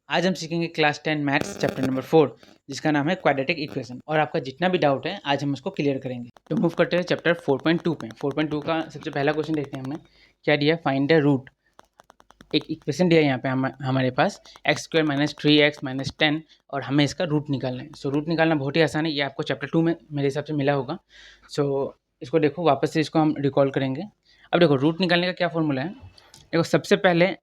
आज हम सीखेंगे क्लास 10 मैथ्स चैप्टर नंबर 4 जिसका नाम है क्वाड्रेटिक इक्वेशन। और आपका जितना भी डाउट है आज हम उसको क्लियर करेंगे। तो मूव करते हैं चैप्टर 4.2 पे। 4.2 का सबसे पहला क्वेश्चन देखते हैं। हमने क्या दिया, फाइंड द रूट। एक इक्वेशन दिया यहाँ पे हमारे पास x² - 3x - 10 और हमें इसका रूट निकालना है। सो रूट निकालना बहुत ही आसान है, ये आपको चैप्टर 2 में मेरे हिसाब से मिला होगा। सो इसको देखो, वापस से इसको हम रिकॉल करेंगे। अब देखो रूट निकालने का क्या फॉर्मूला है। देखो सबसे पहले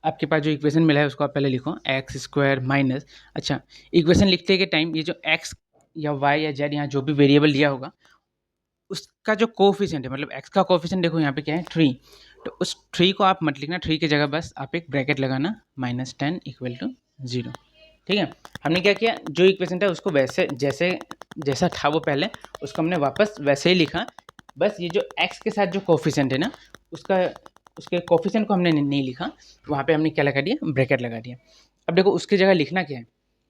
आपके पास जो इक्वेशन मिला है उसको आप पहले लिखो, x² - अच्छा, इक्वेशन लिखते के टाइम ये जो x या y या z यहाँ जो भी वेरिएबल दिया होगा उसका जो कोफिशिएंट है, मतलब x का कोफिशिएंट देखो यहाँ पे क्या है 3। तो उस 3 को आप मत लिखना, 3 की जगह बस आप एक ब्रैकेट लगाना -10 = 0। ठीक है, हमने क्या किया, जो इक्वेशन था उसको वैसे जैसा था वो पहले, उसको हमने वापस वैसे ही लिखा। बस ये जो x के साथ जो कोफिशिएंट है ना, उसके कोफिशिएंट को हमने नहीं लिखा, वहाँ पे हमने क्या लगा दिया, ब्रैकेट लगा दिया। अब देखो उसकी जगह लिखना क्या है,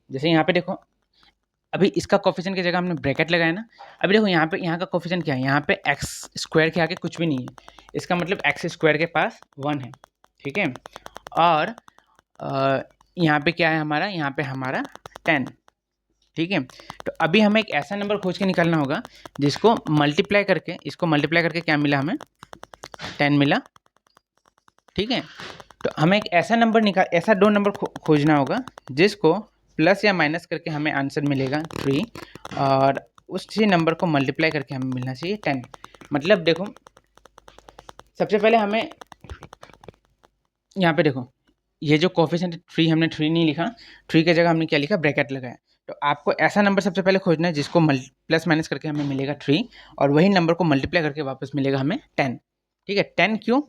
जैसे यहाँ पे देखो अभी इसका कोफिशिएंट की जगह हमने ब्रैकेट लगाया ना। अभी देखो यहाँ का कोफिशिएंट क्या है, यहाँ पे x² के आगे कुछ भी नहीं है, इसका मतलब x² के पास 1 है। ठीक है, और यहाँ पे क्या है हमारा, यहाँ पे हमारा 10। ठीक है, तो अभी हमें एक ऐसा नंबर खोज के निकालना होगा जिसको मल्टीप्लाई करके, इसको मल्टीप्लाई करके क्या मिला, हमें 10 मिला। ठीक है, तो हमें एक ऐसा दो नंबर खोजना होगा जिसको प्लस या माइनस करके हमें आंसर मिलेगा 3, और उसी नंबर को मल्टीप्लाई करके हमें मिलना चाहिए 10। मतलब देखो सबसे पहले हमें यहाँ पे देखो ये जो कोफिशिएंट 3, हमने 3 नहीं लिखा, 3 की जगह हमने क्या लिखा, ब्रैकेट लगाया। तो आपको ऐसा नंबर सबसे पहले खोजना है जिसको प्लस माइनस करके हमें मिलेगा 3, और वही नंबर को मल्टीप्लाई करके वापस मिलेगा हमें 10। ठीक है, 10 क्यों,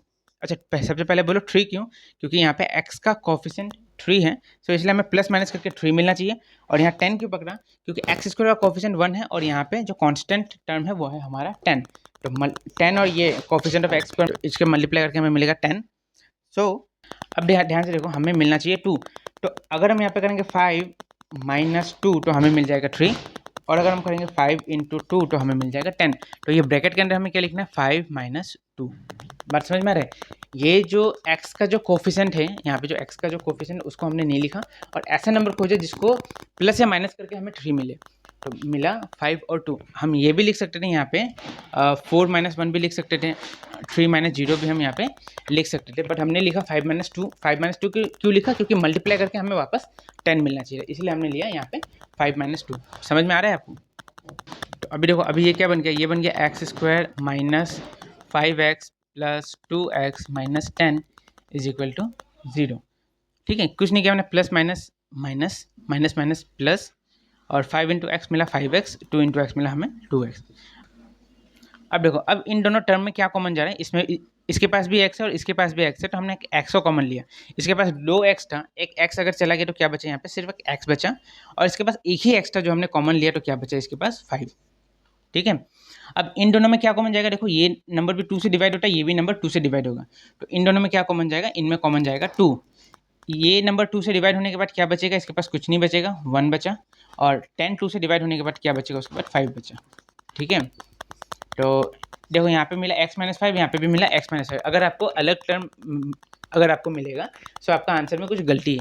अच्छा सबसे पहले बोलो 3 क्यों, क्योंकि यहाँ पे x का कोफिशिएंट 3 है, तो इसलिए हमें प्लस माइनस करके 3 मिलना चाहिए। और यहाँ 10 क्यों पकड़ा, क्योंकि x² का कोफिशिएंट 1 है और यहाँ पे जो कांस्टेंट टर्म है वो है हमारा 10। तो 10 और ये कोफिशिएंट ऑफ x पर इसके मल्टीप्लाई करके हमें मिलेगा 10। सो अब ध्यान से देखो, हमें मिलना चाहिए 2। तो अगर हम यहाँ पे करेंगे 5 - 2 तो हमें मिल जाएगा 3, और अगर हम करेंगे 5 × 2 तो हमें मिल जाएगा 10। तो ये ब्रैकेट के अंदर हमें क्या लिखना है, 5 - 2। बात समझ में आ रहा है। ये जो x का जो कोफिशिएंट है, यहाँ पे जो x का जो कोफिशिएंट उसको हमने नहीं लिखा, और ऐसा नंबर खोजे जिसको प्लस या माइनस करके हमें 3 मिले। तो मिला 5 और 2। हम ये भी लिख सकते थे यहाँ पे 4 - 1 भी लिख सकते थे, 3 - 0 भी हम यहाँ पे लिख सकते थे, बट हमने लिखा 5 - 2। 5 - 2 क्यों लिखा, क्योंकि मल्टीप्लाई करके हमें वापस 10 मिलना चाहिए, इसलिए हमने लिया यहाँ पे 5 - 2। समझ में आ रहा है आपको। तो अभी देखो, अभी ये क्या बन गया, ये बन गया x² - 5x + 2x - 10 = 0। ठीक है, कुछ नहीं किया हमने, plus minus minus minus minus plus, और 5 × x मिला 5x, 2 × x मिला हमें 2x। अब देखो, अब इन दोनों टर्म में क्या कॉमन जा रहा है, इसमें इसके पास भी x है और इसके पास भी x है, तो हमने एक x को कॉमन लिया। इसके पास 2x था, एक x अगर चला गया तो क्या बचा, यहाँ पे सिर्फ एक x बचा, और इसके पास एक ही x था जो हमने कॉमन लिया, तो क्या बचा इसके पास 5। ठीक है, अब इन दोनों में क्या कॉमन जाएगा, देखो ये नंबर भी 2 से डिवाइड होता है, ये भी नंबर 2 से डिवाइड होगा, तो इन दोनों में क्या कॉमन जाएगा, इनमें कॉमन जाएगा 2। ये नंबर 2 से डिवाइड होने के बाद क्या बचेगा, इसके पास कुछ नहीं बचेगा, 1 बचा, और 10 2 से डिवाइड होने के बाद क्या बचेगा, उसके बाद 5 बचा। ठीक है, तो देखो यहाँ पे मिला x - 5, यहाँ पे भी मिला x - 5। अगर आपको अलग टर्म अगर आपको मिलेगा तो आपका आंसर में कुछ गलती है।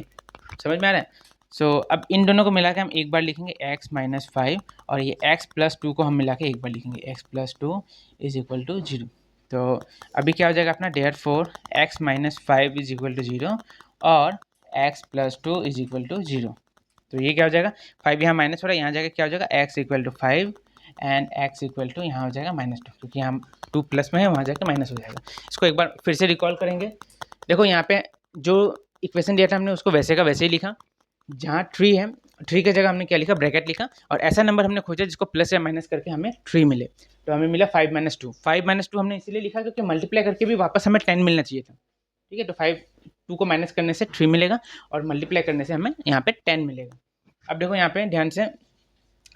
समझ में आ रहा है। सो अब इन दोनों को मिला के हम एक बार लिखेंगे x - 5, और ये x + 2 को हम मिला के एक बार लिखेंगे x + 2 = 0। तो अभी क्या हो जाएगा अपना, therefore x - 5 = 0 और x + 2 = 0। तो ये क्या हो जाएगा, 5 यहाँ माइनस हो रहा है, यहाँ जाकर क्या हो जाएगा, x = 5 एंड x = यहाँ हो जाएगा -2, क्योंकि यहाँ 2 प्लस में है, वहाँ जाकर माइनस हो जाएगा। इसको एक बार फिर से रिकॉल करेंगे। देखो यहाँ पे जो इक्वेशन दिया था हमने उसको वैसे का वैसे ही लिखा, जहाँ 3 है 3 की जगह हमने क्या लिखा, ब्रैकेट लिखा, और ऐसा नंबर हमने खोजा जिसको प्लस या माइनस करके हमें 3 मिले। तो हमें मिला 5 - 2। 5 - 2 हमने इसलिए लिखा क्योंकि मल्टीप्लाई करके भी वापस हमें 10 मिलना चाहिए था। ठीक है, तो 2 को माइनस करने से 3 मिलेगा, और मल्टीप्लाई करने से हमें यहाँ पे 10 मिलेगा। अब देखो यहाँ पे ध्यान से,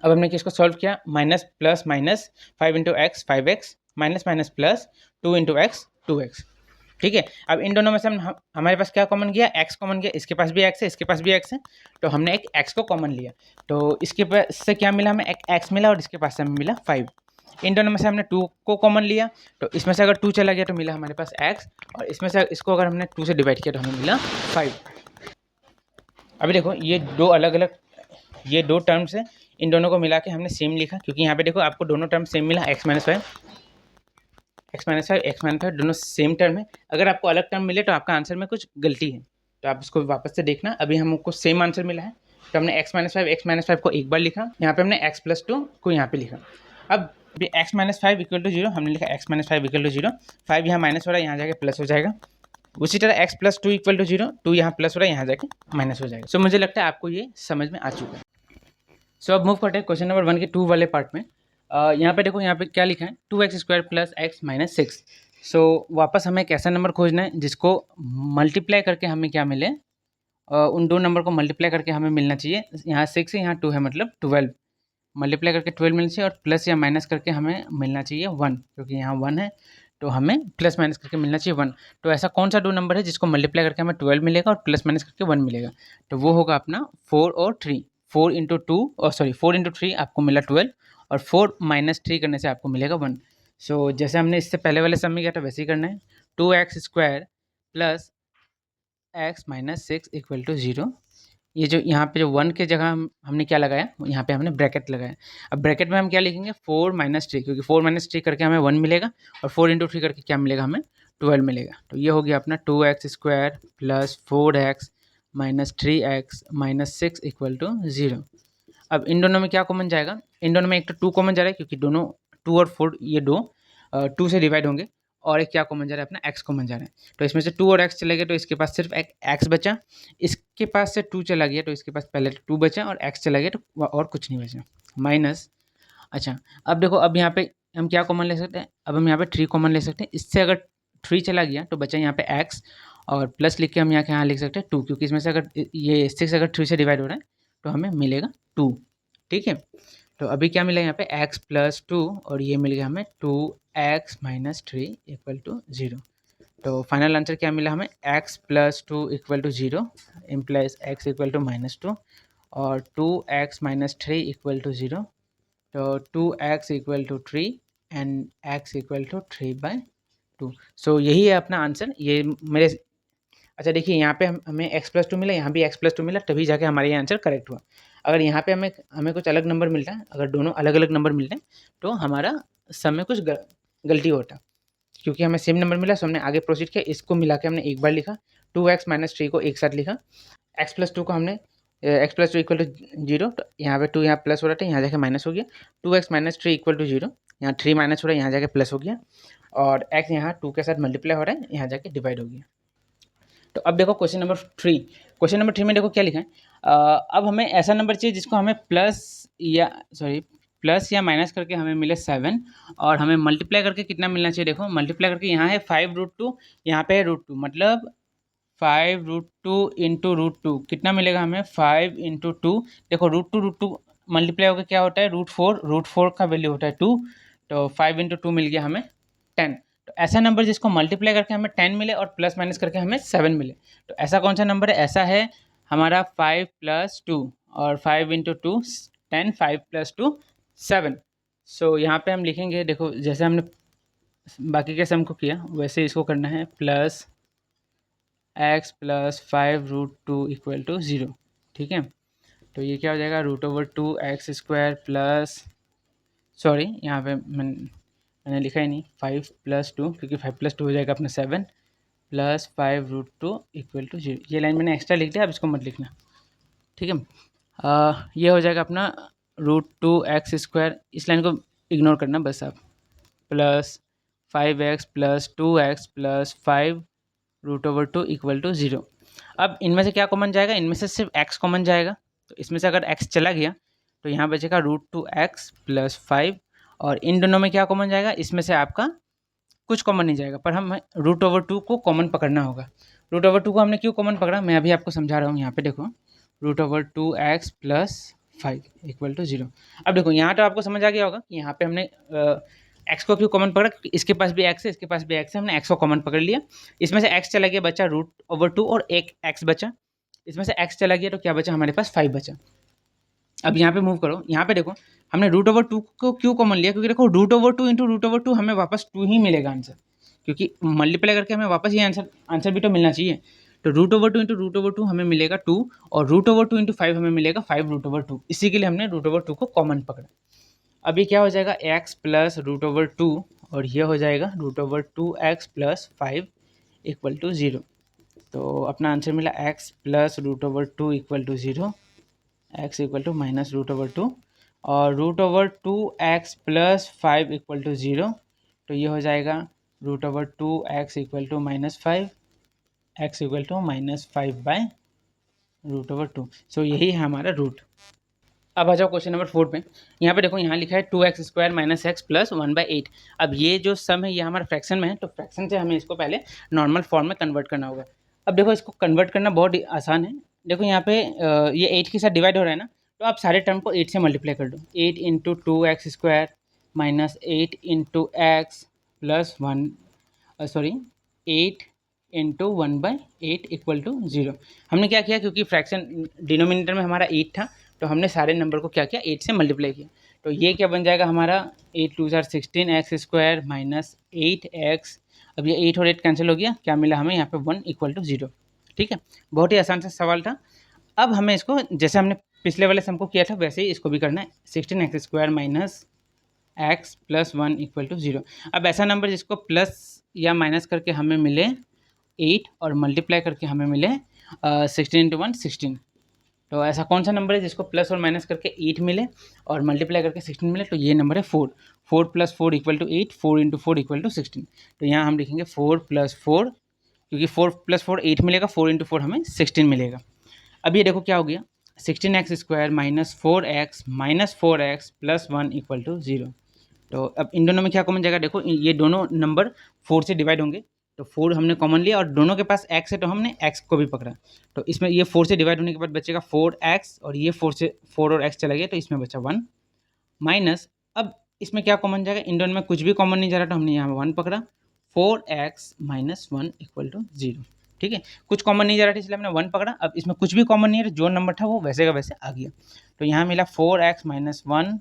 अब हमने किसको सॉल्व किया, minus plus minus 5 × x 5x, minus minus plus 2 × x 2x। ठीक है, अब इन दोनों में से हमारे पास क्या कॉमन गया, x कॉमन गया, इसके पास भी x है, इसके पास भी x है, तो हमने एक x को कॉमन लिया। तो इसके पास से क्या मिला, हमें एक x मिला, और इसके पास से हमें मिला 5। इन दोनों में से हमने 2 को कॉमन लिया, तो इसमें से अगर 2 चला गया तो मिला हमारे पास x, और इसमें से इसको अगर हमने 2 से डिवाइड किया तो हमें मिला 5। अभी देखो ये दो टर्म्स है, इन दोनों को मिला के हमने सेम लिखा, क्योंकि यहाँ पे देखो आपको दोनों टर्म सेम मिला, x माइनस फाइव दोनों सेम टर्म है। अगर आपको अलग टर्म मिले तो आपका आंसर में कुछ गलती है, तो आप इसको वापस से देखना। अभी हमको सेम आंसर मिला है, तो हमने x माइनस फाइव को एक बार लिखा, यहाँ पे हमने x प्लस टू को यहाँ पे लिखा। अब x minus five equal to zero हमने लिखा, x minus five equal to zero, five यहाँ माइनस हो रहा है, यहाँ जाके प्लस हो जाएगा। उसी तरह x plus two equal to zero, two यहाँ प्लस हो रहा है, यहाँ जाके माइनस हो जाएगा। सो मुझे लगता है आपको ये समझ में आ चुका है। सो अब मूव करते हैं क्वेश्चन नंबर 1 के 2 वाले पार्ट में। यहाँ पे देखो, यहाँ पे क्या लिखा है, 2x² प्लस x माइनस 6। सो वापस हमें एक ऐसा नंबर खोजना है जिसको मल्टीप्लाई करके हमें क्या मिले, उन दो नंबर को मल्टीप्लाई करके हमें मिलना चाहिए। यहाँ 6 है, यहाँ 2 है, मतलब 12 मल्टीप्लाई करके 12 मिलना चाहिए, और प्लस या माइनस करके हमें मिलना चाहिए 1, क्योंकि यहाँ 1 है तो हमें प्लस माइनस करके मिलना चाहिए 1। तो ऐसा कौन सा दो नंबर है जिसको मल्टीप्लाई करके हमें 12 मिलेगा और प्लस माइनस करके 1 मिलेगा, तो वो होगा अपना 4 और 3। 4 इंटू 2 और सॉरी 4 इंटू 3 आपको मिला 12, और 4 माइनस 3 करने से आपको मिलेगा 1। सो जैसे हमने इससे पहले वाले सम में किया था वैसे ही करना है। 2x² plus x minus 6 equal to 0। ये जो यहाँ पे जो 1 के जगह हमने क्या लगाया, यहाँ पे हमने ब्रैकेट लगाया। अब ब्रैकेट में हम क्या लिखेंगे, 4 माइनस 3, क्योंकि 4 माइनस 3 करके हमें 1 मिलेगा, और 4 इंटू 3 करके क्या मिलेगा, हमें 12 मिलेगा। तो ये हो गया अपना 2x² plus 4x minus 3x minus 6 equal to 0। अब इन दोनों में क्या कॉमन जाएगा, इन दोनों में एक तो 2 कॉमन जा रहा है, क्योंकि दोनों 2 और 4 ये दो 2 से डिवाइड होंगे, और एक क्या कॉमन जा रहा है, अपना x कॉमन जा रहा है। तो इसमें से 2 और x चले गए तो इसके पास सिर्फ एक x बचा, इसके पास से 2 चला गया तो इसके पास पहले 2 बचा, और x चला गया तो और कुछ नहीं बचा, माइनस। अच्छा, अब देखो, अब यहाँ पे हम क्या कॉमन ले सकते हैं, अब हम यहाँ पे 3 कॉमन ले सकते हैं। इससे अगर 3 चला गया तो बचा यहाँ पे x, और प्लस लिख के हम यहाँ लिख सकते हैं 2, क्योंकि इसमें से अगर ये 6 अगर 3 से डिवाइड हो रहा है तो हमें मिलेगा 2। ठीक है, तो अभी क्या मिला यहाँ पे x प्लस 2, और ये मिल गया हमें 2x माइनस 3 इक्वल टू 0। तो फाइनल आंसर क्या मिला हमें, x plus 2 equal to 0 implies x equal to minus 2, और 2x माइनस 3 इक्वल टू 0। तो 2x equal to 3 and x equal to 3/2। So यही है अपना आंसर। ये मेरे, अच्छा देखिए, यहाँ पे हमें x प्लस 2 मिला, यहाँ भी x प्लस 2 मिला, तभी जाके हमारा ये आंसर करेक्ट हुआ। अगर यहाँ पे हमें कुछ अलग नंबर मिलता है, अगर दोनों अलग अलग नंबर मिलते हैं तो हमारा सम में कुछ गलती होता, क्योंकि हमें सेम नंबर मिला, सो हमने आगे प्रोसीड किया, इसको मिला के हमने एक बार लिखा, 2x माइनस 3 को एक साथ लिखा, x प्लस 2 को हमने x प्लस 2 इक्वल टू 0, तो यहाँ पे 2 यहाँ प्लस हो रहा था, यहाँ जाके माइनस हो गया, 2x माइनस 3 इक्वल टू 0, यहाँ 3 माइनस हो रहा है, यहाँ जाके प्लस हो गया, और x यहाँ 2 के साथ मल्टीप्लाई हो रहा है, यहाँ जाके डिवाइड हो गया। तो अब देखो क्वेश्चन नंबर 3, क्वेश्चन नंबर 3 में देखो क्या लिखा है, अब हमें ऐसा नंबर चाहिए जिसको हमें प्लस या माइनस करके हमें मिले 7, और हमें मल्टीप्लाई करके कितना मिलना चाहिए। देखो मल्टीप्लाई करके यहाँ है 5√2, यहाँ पे है √2, मतलब 5√2 इंटू √2 कितना मिलेगा हमें, 5 इंटू 2। देखो √2 मल्टीप्लाई होकर क्या होता है, √4 का वैल्यू होता है 2, तो 5 इंटू 2 मिल गया हमें 10। तो ऐसा नंबर जिसको मल्टीप्लाई करके हमें 10 मिले और प्लस माइनस करके हमें 7 मिले, तो ऐसा कौन सा नंबर है, ऐसा है हमारा 5 प्लस 2, और 5 इंटू 2 10, 5 प्लस 2 7। सो यहाँ पे हम लिखेंगे, देखो जैसे हमने बाकी के सम को किया वैसे इसको करना है, plus x plus 5√2 equal to 0। ठीक है, तो ये क्या हो जाएगा, √2x² प्लस, सॉरी यहाँ पे मैंने लिखा ही नहीं, 5 प्लस 2, क्योंकि 5 प्लस 2 हो जाएगा अपना 7, प्लस 5√2 इक्वल टू 0। ये लाइन मैंने एक्स्ट्रा लिख दिया, अब इसको मत लिखना। ठीक है, ये हो जाएगा अपना √2x², इस लाइन को इग्नोर करना बस आप, plus 5x plus 2x plus 5√2 equal to 0। अब इनमें से क्या कॉमन जाएगा, इनमें से सिर्फ x कॉमन जाएगा, तो इसमें से अगर x चला गया तो यहाँ बचेगा √2x प्लस 5, और इन दोनों में क्या कॉमन जाएगा, इसमें से आपका कुछ कॉमन नहीं जाएगा, पर हम √2 को कॉमन पकड़ना होगा। √2 को हमने क्यों कॉमन पकड़ा, मैं अभी आपको समझा रहा हूँ। यहाँ पे देखो √2x प्लस 5 इक्वल टू 0। अब देखो यहाँ तो आपको समझ आ गया होगा कि यहाँ पे हमने x को क्यों कॉमन पकड़ा, क्योंकि इसके पास भी x है, इसके पास भी x है, हमने x को कॉमन पकड़ लिया। इसमें से x चला गया, बचा √2 और एक x बचा, इसमें से x चला गया तो क्या बचा, हमारे पास 5 बचा। अब यहाँ पे मूव करो, यहाँ पे देखो हमने √2 को क्यों कॉमन लिया, क्योंकि देखो √2 इंटू √2 हमें वापस 2 ही मिलेगा आंसर, क्योंकि मल्टीप्लाई करके हमें वापस ये आंसर भी तो मिलना चाहिए। तो √2 इंटू √2 हमें मिलेगा 2 और √2 इंटू 5 हमें मिलेगा 5√2। इसी के लिए हमने √2 को कॉमन पकड़ा। अब ये क्या हो जाएगा x प्लस √2 और ये हो जाएगा √2x प्लस 5 इक्वल टू 0। तो अपना आंसर मिला x plus √2 equal to 0, x equal to minus √2 और √2x प्लस 5 इक्वल टू 0। तो ये हो जाएगा √2x equal to -5, x equal to -5/√2। So यही है हमारा रूट। अब आ जाओ क्वेश्चन नंबर 4 पे। यहाँ पे देखो, यहाँ लिखा है 2x² - x प्लस 1/8। अब ये जो सम है ये हमारा फ्रैक्शन में है, तो फ्रैक्शन से हमें इसको पहले नॉर्मल फॉर्म में कन्वर्ट करना होगा। अब देखो, इसको कन्वर्ट करना बहुत आसान है। देखो यहाँ पे ये 8 के साथ डिवाइड हो रहा है ना, तो आप सारे टर्म को 8 से मल्टीप्लाई कर दो। 8 into 2x² minus 8 into x plus 1 sorry 8 into 1/8 equal to 0। हमने क्या किया, क्योंकि फ्रैक्शन डिनोमिनेटर में हमारा 8 था, तो हमने सारे नंबर को क्या किया, 8 से मल्टीप्लाई किया। तो ये क्या बन जाएगा हमारा 8 2 16x² माइनस 8x। अब ये 8 और 8 कैंसिल हो गया, क्या मिला हमें यहाँ पे 1 इक्वल टू 0। ठीक है, बहुत ही आसान सा सवाल था। अब हमें इसको जैसे हमने पिछले वाले सम को किया था वैसे ही इसको भी करना है। 16x² minus x plus 1 equal to 0। अब ऐसा नंबर जिसको प्लस या माइनस करके हमें मिले 8 और मल्टीप्लाई करके हमें मिले 16 इंटू 1 16। तो ऐसा कौन सा नंबर है जिसको प्लस और माइनस करके 8 मिले और मल्टीप्लाई करके 16 मिले? तो ये नंबर है 4। 4 plus 4 equal to 8, 4 into 4 equal to 16। तो यहाँ हम लिखेंगे 4 प्लस 4, क्योंकि 4 प्लस 4 8 मिलेगा, 4 इंटू 4 हमें 16 मिलेगा। अब ये देखो क्या हो गया, 16x² minus 4x plus 1 equal to 0। तो अब इन दोनों में क्या कॉमन जाएगा? देखो, ये दोनों नंबर 4 से डिवाइड होंगे, तो 4 हमने कॉमन लिया और दोनों के पास x है तो हमने x को भी पकड़ा। तो इसमें ये 4 से डिवाइड होने के बाद बचेगा 4x और ये 4 और x चला गया, तो इसमें बचा 1 माइनस। अब इसमें क्या कॉमन जाएगा? इन दोनों में कुछ भी कॉमन नहीं जा रहा, तो हमने यहाँ 1 पकड़ा। 4x minus 1 equal to 0। ठीक है, कुछ कॉमन नहीं जा रहा था इसलिए हमने 1 पकड़ा। अब इसमें कुछ भी कॉमन नहीं है, जो नंबर था वो वैसे का वैसे आ गया। तो यहाँ मिला 4x माइनस 1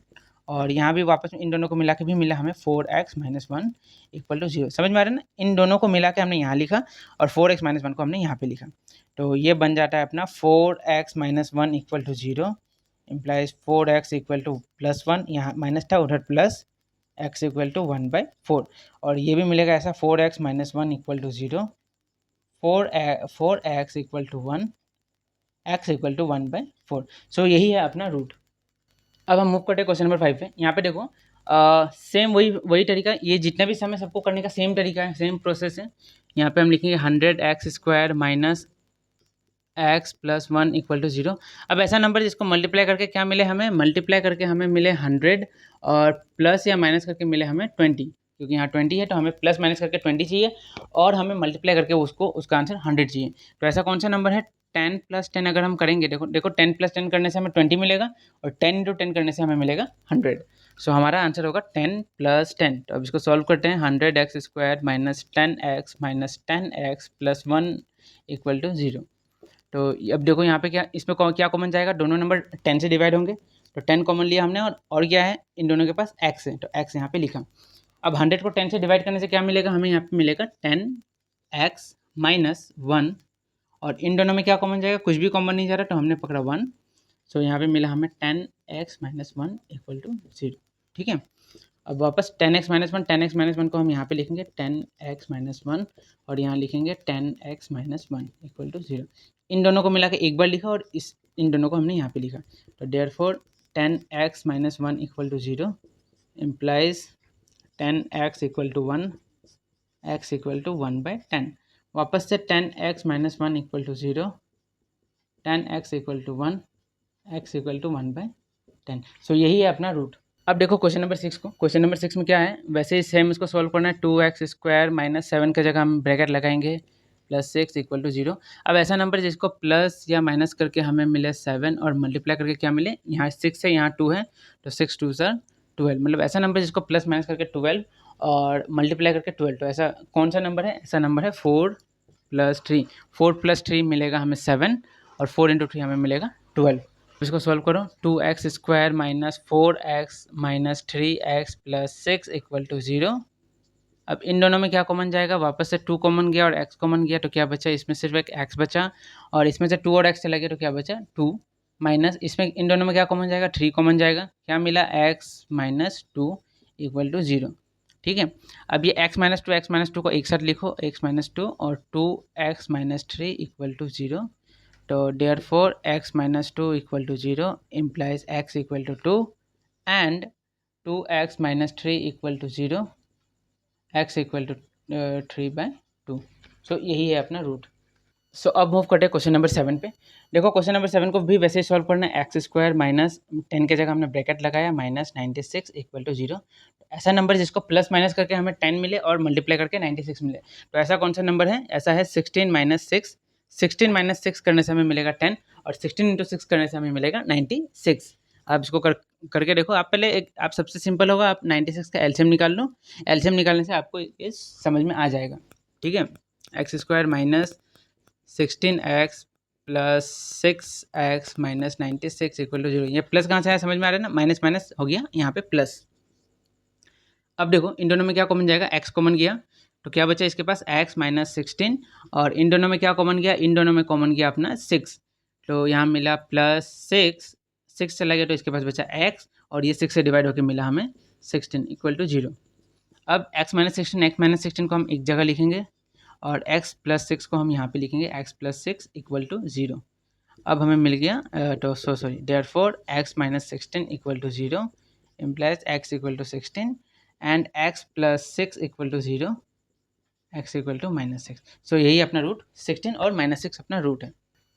और यहाँ भी वापस इन दोनों को मिला के भी मिला हमें 4x माइनस 1 इक्वल टू 0। समझ में आ रहा है ना? इन दोनों को मिला के हमने यहाँ लिखा और 4x माइनस 1 को हमने यहाँ पे लिखा। तो ये बन जाता है अपना 4x minus 1 equal to 0 implies 4x equal to plus 1, यहाँ माइनस था उधर प्लस x इक्वल टू 1/4। और ये भी मिलेगा ऐसा 4x minus 1 equal to 0, 4x equal to 1, x equal to 1/4। So यही है अपना रूट। अब हम मूव करते हैं क्वेश्चन नंबर 5 पे। यहाँ पे देखो सेम वही तरीका, ये जितना भी सम है सबको करने का सेम तरीका है, सेम प्रोसेस है। यहाँ पे हम लिखेंगे 100x² minus x plus 1 equal to 0। अब ऐसा नंबर जिसको मल्टीप्लाई करके क्या मिले हमें? मल्टीप्लाई करके हमें मिले 100 और प्लस या माइनस करके मिले हमें 20, क्योंकि यहाँ 20 है तो हमें प्लस माइनस करके 20 चाहिए और हमें मल्टीप्लाई करके उसका आंसर 100 चाहिए। तो ऐसा कौन सा नंबर है? 10 प्लस 10 अगर हम करेंगे, देखो 10 प्लस 10 करने से हमें 20 मिलेगा और 10 इंटू 10 करने से हमें मिलेगा 100। सो हमारा आंसर होगा 10 प्लस 10। तो अब इसको सॉल्व करते हैं। 100x² minus 10x minus 10x plus 1 equal to 0। तो अब देखो यहाँ पे क्या, इसमें क्या कॉमन जाएगा? दोनों नंबर 10 से डिवाइड होंगे, तो 10 कॉमन लिया हमने और क्या है? इन दोनों के पास x है, तो x यहाँ पे लिखा। अब 100 को 10 से डिवाइड करने से क्या मिलेगा हमें? यहाँ पे मिलेगा 10x माइनस 1 और इन दोनों में क्या कॉमन जाएगा? कुछ भी कॉमन नहीं जा रहा, तो हमने पकड़ा 1। सो यहाँ पे मिला हमें 10x माइनस 1 इक्वल टू 0। ठीक है, अब वापस 10x माइनस 1, 10x माइनस 1 को हम यहाँ पे लिखेंगे 10x माइनस 1 और यहाँ लिखेंगे 10x माइनस 1 इक्वल टू 0। इन दोनों को मिला के एक बार लिखा और इन दोनों को हमने यहाँ पे लिखा। तो therefore 10x minus 1 equal to 0 implies 10x equal to 1, x equal to 1/10। वापस से 10x minus 1 equal to 0, 10x equal to 1, x equal to 1/10। So यही है अपना रूट। अब देखो क्वेश्चन नंबर 6 को। क्वेश्चन नंबर 6 में क्या है? वैसे ही सेम इसको सॉल्व करना है। 2x² माइनस 7 की जगह हम ब्रैकेट लगाएंगे प्लस 6 इक्वल टू 0। अब ऐसा नंबर जिसको प्लस या माइनस करके हमें मिले 7 और मल्टीप्लाई करके क्या मिले? यहाँ 6 है, यहाँ 2 है, तो 6 2 सर 12। मतलब ऐसा नंबर जिसको प्लस माइनस करके 12 और मल्टीप्लाई करके 12। तो ऐसा कौन सा नंबर है? ऐसा नंबर है 4 प्लस 3। 4 प्लस 3 मिलेगा हमें 7 और 4 इंटू 3 हमें मिलेगा 12। इसको सॉल्व करो। 2x² minus 4x minus 3x plus 6 equal to 0 अब इन दोनों में क्या कॉमन जाएगा, वापस से 2 कॉमन गया और x कॉमन गया, तो क्या बचा, इसमें सिर्फ एक x बचा, और इसमें से 2 और x चला गया तो क्या बचा 2, माइनस इसमें इन दोनों में क्या कॉमन जाएगा, 3 कॉमन जाएगा, क्या मिला x माइनस 2 इक्वल टू 0। ठीक है, अब ये x माइनस टू को एक साथ लिखो, x माइनस 2 और 2x माइनस 3 इक्वल टू 0। तो therefore x minus 2 equal to 0 implies x equal to 2 and 2x minus 3 equal to 0, x equal to 3/2। So यही है अपना रूट। सो अब मूव करते हैं क्वेश्चन नंबर 7 पे। देखो क्वेश्चन नंबर 7 को भी वैसे ही सॉल्व करना है, एक्स स्क्वायर माइनस 10 के जगह हमने ब्रैकेट लगाया माइनस 96 इक्वल टू 0। ऐसा नंबर जिसको प्लस माइनस करके हमें 10 मिले और मल्टीप्लाई करके 96 मिले, तो ऐसा कौन सा नंबर है, ऐसा है 16 माइनस 6। 16 माइनस 6 करने से हमें मिलेगा 10 और 16 इंटू 6 करने से हमें मिलेगा 96। आप इसको करके देखो। आप पहले एक आप सबसे सिंपल होगा, आप 96 का एलसीएम निकाल लो। एलसीएम निकालने से आपको ये समझ में आ जाएगा। ठीक है, x square minus 16x plus 6x minus 96 equal to 0। ये प्लस कहाँ से आया समझ में आ रहा है ना, माइनस माइनस हो गया यहाँ पे प्लस। अब देखो इन दोनों में क्या कॉमन जाएगा, x कॉमन गया तो क्या बचा इसके पास x माइनस 16, और इन दोनों में क्या कॉमन गया, इन दोनों में कॉमन गया अपना 6, तो यहाँ मिला प्लस 6, 6 चला गया तो इसके पास बचा x, और ये 6 से डिवाइड होकर मिला हमें 16 इक्वल टू 0। अब x माइनस 16 को हम एक जगह लिखेंगे और x प्लस 6 को हम यहाँ पे लिखेंगे, x प्लस 6 इक्वल टू 0। अब हमें मिल गया तो sorry therefore x minus 16 equal to 0 implies x equal to 16 and x plus 6 equal to 0, x equal to minus 6। So यही अपना रूट 16 और माइनस 6 अपना रूट है।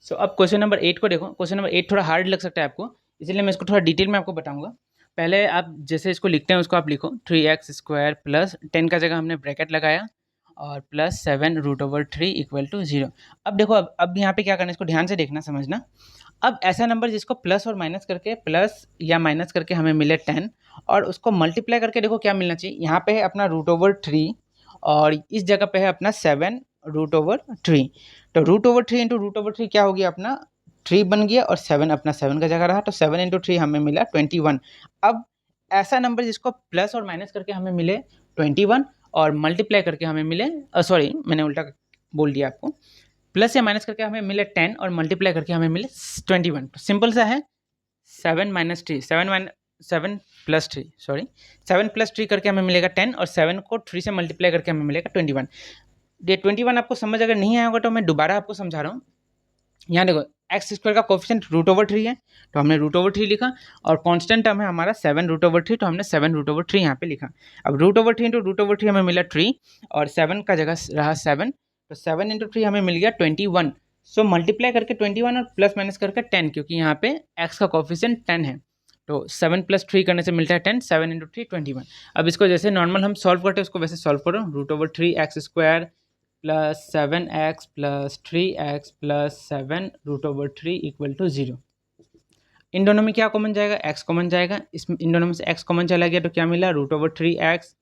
सो अब क्वेश्चन नंबर 8 को देखो। क्वेश्चन नंबर 8 थोड़ा हार्ड लग सकता है आपको, इसलिए मैं इसको थोड़ा डिटेल में आपको बताऊंगा। पहले आप जैसे इसको लिखते हैं उसको आप लिखो, 3x स्क्वायर प्लस 10 का जगह हमने ब्रैकेट लगाया और plus 7 root over 3 equal to 0। अब देखो अब यहाँ पे क्या करना है, इसको ध्यान से देखना समझना। अब ऐसा नंबर जिसको प्लस और माइनस करके, प्लस या माइनस करके हमें मिले 10 और उसको मल्टीप्लाई करके देखो क्या मिलना चाहिए। यहाँ पे है अपना रूट ओवर 3 और इस जगह पे है अपना 7 रूट ओवर 3। तो root over 3 into root over 3 क्या हो गया, अपना 3 बन गया और 7 अपना 7 का जगह रहा, तो 7 इंटू 3 हमें मिला 21। अब ऐसा नंबर जिसको प्लस और माइनस करके हमें मिले 21 और मल्टीप्लाई करके हमें मिले, सॉरी मैंने उल्टा बोल दिया आपको, प्लस या माइनस करके हमें मिले 10 और मल्टीप्लाई करके हमें मिले 21। तो सिंपल सा है, 7 माइनस 3, 7 प्लस 3, सॉरी 7 प्लस 3 करके हमें मिलेगा 10 और 7 को 3 से मल्टीप्लाई करके हमें मिलेगा 21। ये 21 आपको समझ अगर नहीं आया होगा तो मैं दोबारा आपको समझा रहा हूँ। यहाँ देखो एक्स स्क्वायर का कोफिशिएंट रूट ओवर 3 है तो हमने रूट ओवर 3 लिखा, और कांस्टेंट टर्म है हमारा 7 रूट ओवर 3 तो हमने 7 रूट ओवर 3 यहाँ पे लिखा। अब root over 3 into root over 3 हमें मिला 3 और 7 का जगह रहा 7, तो 7 इंटू 3 हमें मिल गया 21। सो मल्टीप्लाई करके 21 और प्लस माइनस करके 10, क्योंकि यहाँ पे एक्स का कोफिशिएंट 10 है, तो 7 प्लस 3 करने से मिलता है 10, 7 इंटू 3 21। अब इसको जैसे नॉर्मल हम सॉल्व करते हैं उसको वैसे सॉल्व करो, root over 3 x square plus 7x plus 3x plus 7 root over 3 equal to 0। इन दोनों में क्या कॉमन जाएगा, x कॉमन जाएगा, इसमें इन दोनों में से x कॉमन चला गया तो क्या मिला, रूट ओवर 3x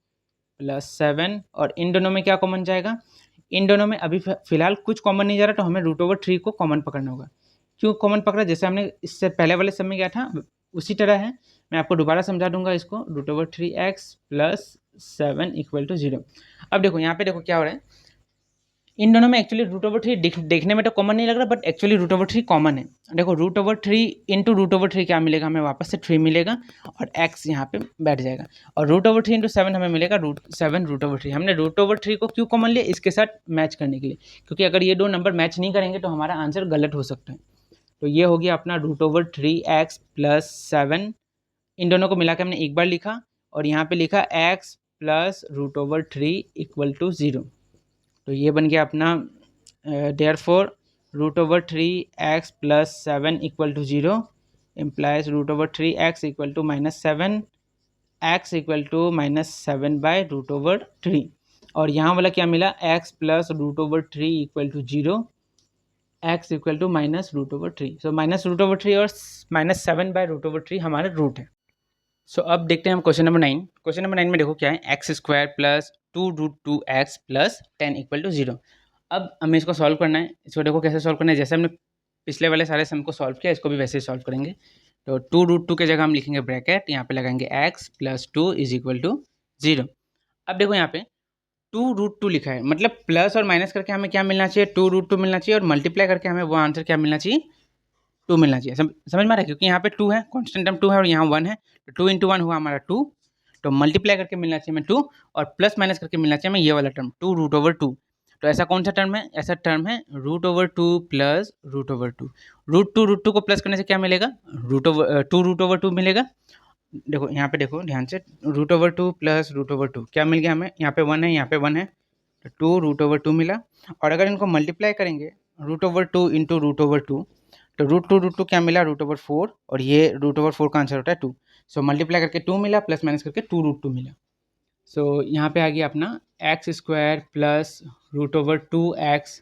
प्लस 7। और इन दोनों में क्या कॉमन जाएगा, इन दोनों में अभी फिलहाल कुछ कॉमन नहीं जा रहा, तो हमें रूट ओवर 3 को कॉमन पकड़ना होगा। क्यों कॉमन पकड़ा, जैसे हमने इससे पहले वाले सब में गया था उसी तरह है, मैं आपको दोबारा समझा दूंगा इसको। Root over 3x plus 7 equal to 0। अब देखो यहाँ पे देखो क्या हो रहा है, इन दोनों में एक्चुअली रूट ओवर 3 देखने में तो कॉमन नहीं लग रहा, but actually root over 3 common है। देखो root over 3 into root over 3 क्या मिलेगा, हमें वापस से 3 मिलेगा और x यहाँ पे बैठ जाएगा, और रूट ओवर 3 इंटू 7 हमें मिलेगा 7 रूट ओवर 3। हमने रूट ओवर 3 को क्यों कॉमन लिया, इसके साथ मैच करने के लिए, क्योंकि अगर ये दो नंबर मैच नहीं करेंगे तो हमारा आंसर गलत हो सकता है। तो ये हो गया अपना रूट ओवर 3x प्लस 7, इन दोनों को मिला के हमने एक बार लिखा और यहाँ पे लिखा x plus root over 3 equal to 0। तो ये बन गया अपना therefore root over 3x plus 7 equal to 0 implies root over 3x equal to minus 7, x equal to minus 7 by root over 3। और यहाँ वाला क्या मिला, x plus root over 3 equal to 0, x equal to minus root over 3। So minus root over 3 और minus 7 by root over 3 हमारा root है। सो अब देखते हैं हम क्वेश्चन नंबर 9। क्वेश्चन नंबर 9 में देखो क्या है, x square plus 2 root 2x plus 10 equal to 0। अब हमें इसको सॉल्व करना है। इसको देखो कैसे सॉल्व करना है, जैसे हमने पिछले वाले सारे सम को सॉल्व किया इसको भी वैसे ही सॉल्व करेंगे। तो 2 रूट 2 के जगह हम लिखेंगे ब्रैकेट, यहाँ पे लगाएंगे x plus 2 is equal to 0। अब देखो यहाँ पे 2√2 लिखा है, मतलब प्लस और माइनस करके हमें क्या मिलना चाहिए, 2√2 मिलना चाहिए, और मल्टीप्लाई करके हमें वो आंसर क्या मिलना चाहिए, 2 मिलना चाहिए। समझ में आ रहा है, क्योंकि यहाँ पे 2 है, कॉन्स्टेंट टर्म 2 है और यहाँ 1 है, तो 2 इंटू 1 हुआ हमारा 2, तो मल्टीप्लाई करके मिलना चाहिए हमें 2, और प्लस माइनस करके मिलना चाहिए हमें ये वाला टर्म 2√2। तो ऐसा कौन सा टर्म है, ऐसा टर्म है √2 प्लस √2। √2 को प्लस करने से क्या मिलेगा, 2√2 मिलेगा। देखो यहाँ पे देखो ध्यान से, √2 प्लस √2 क्या मिल गया हमें, यहाँ पे 1 है, यहाँ पे 1 है, तो 2√2 मिला। और अगर इनको मल्टीप्लाई करेंगे √2 इंटू √2, तो √2 क्या मिला, √4, और ये √4 का आंसर होता है 2। सो मल्टीप्लाई करके 2 मिला, प्लस माइनस करके 2√2 मिला। सो यहाँ पे आ गया अपना x² plus √2x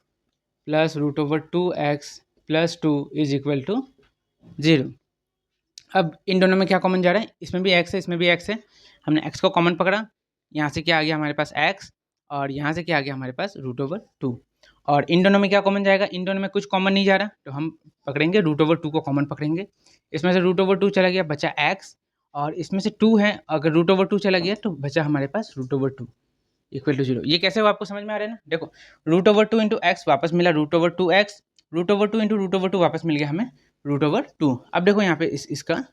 plus √2x plus 2 is equal to 0। अब इन दोनों में क्या कॉमन जा रहा है, इसमें भी x है, इसमें भी x है, हमने x को कॉमन पकड़ा, यहाँ से क्या आ गया हमारे पास x, और यहाँ से क्या आ गया हमारे पास √2। और इन दोनों में क्या कॉमन जाएगा, इन दोनों में कुछ कॉमन नहीं जा रहा, तो हम पकड़ेंगे √2 को कॉमन पकड़ेंगे। इसमें से √2 चला गया, बचा x, और इसमें से 2 है, अगर √2 चला गया तो बचा हमारे पास √2 इक्वल टू 0। ये कैसे हो आपको समझ में आ रहा है ना, देखो √2 इंटू एक्स वापस मिला √2x, √2 इंटू √2 वापस मिल गया हमें √2। अब देखो यहाँ पे इसका,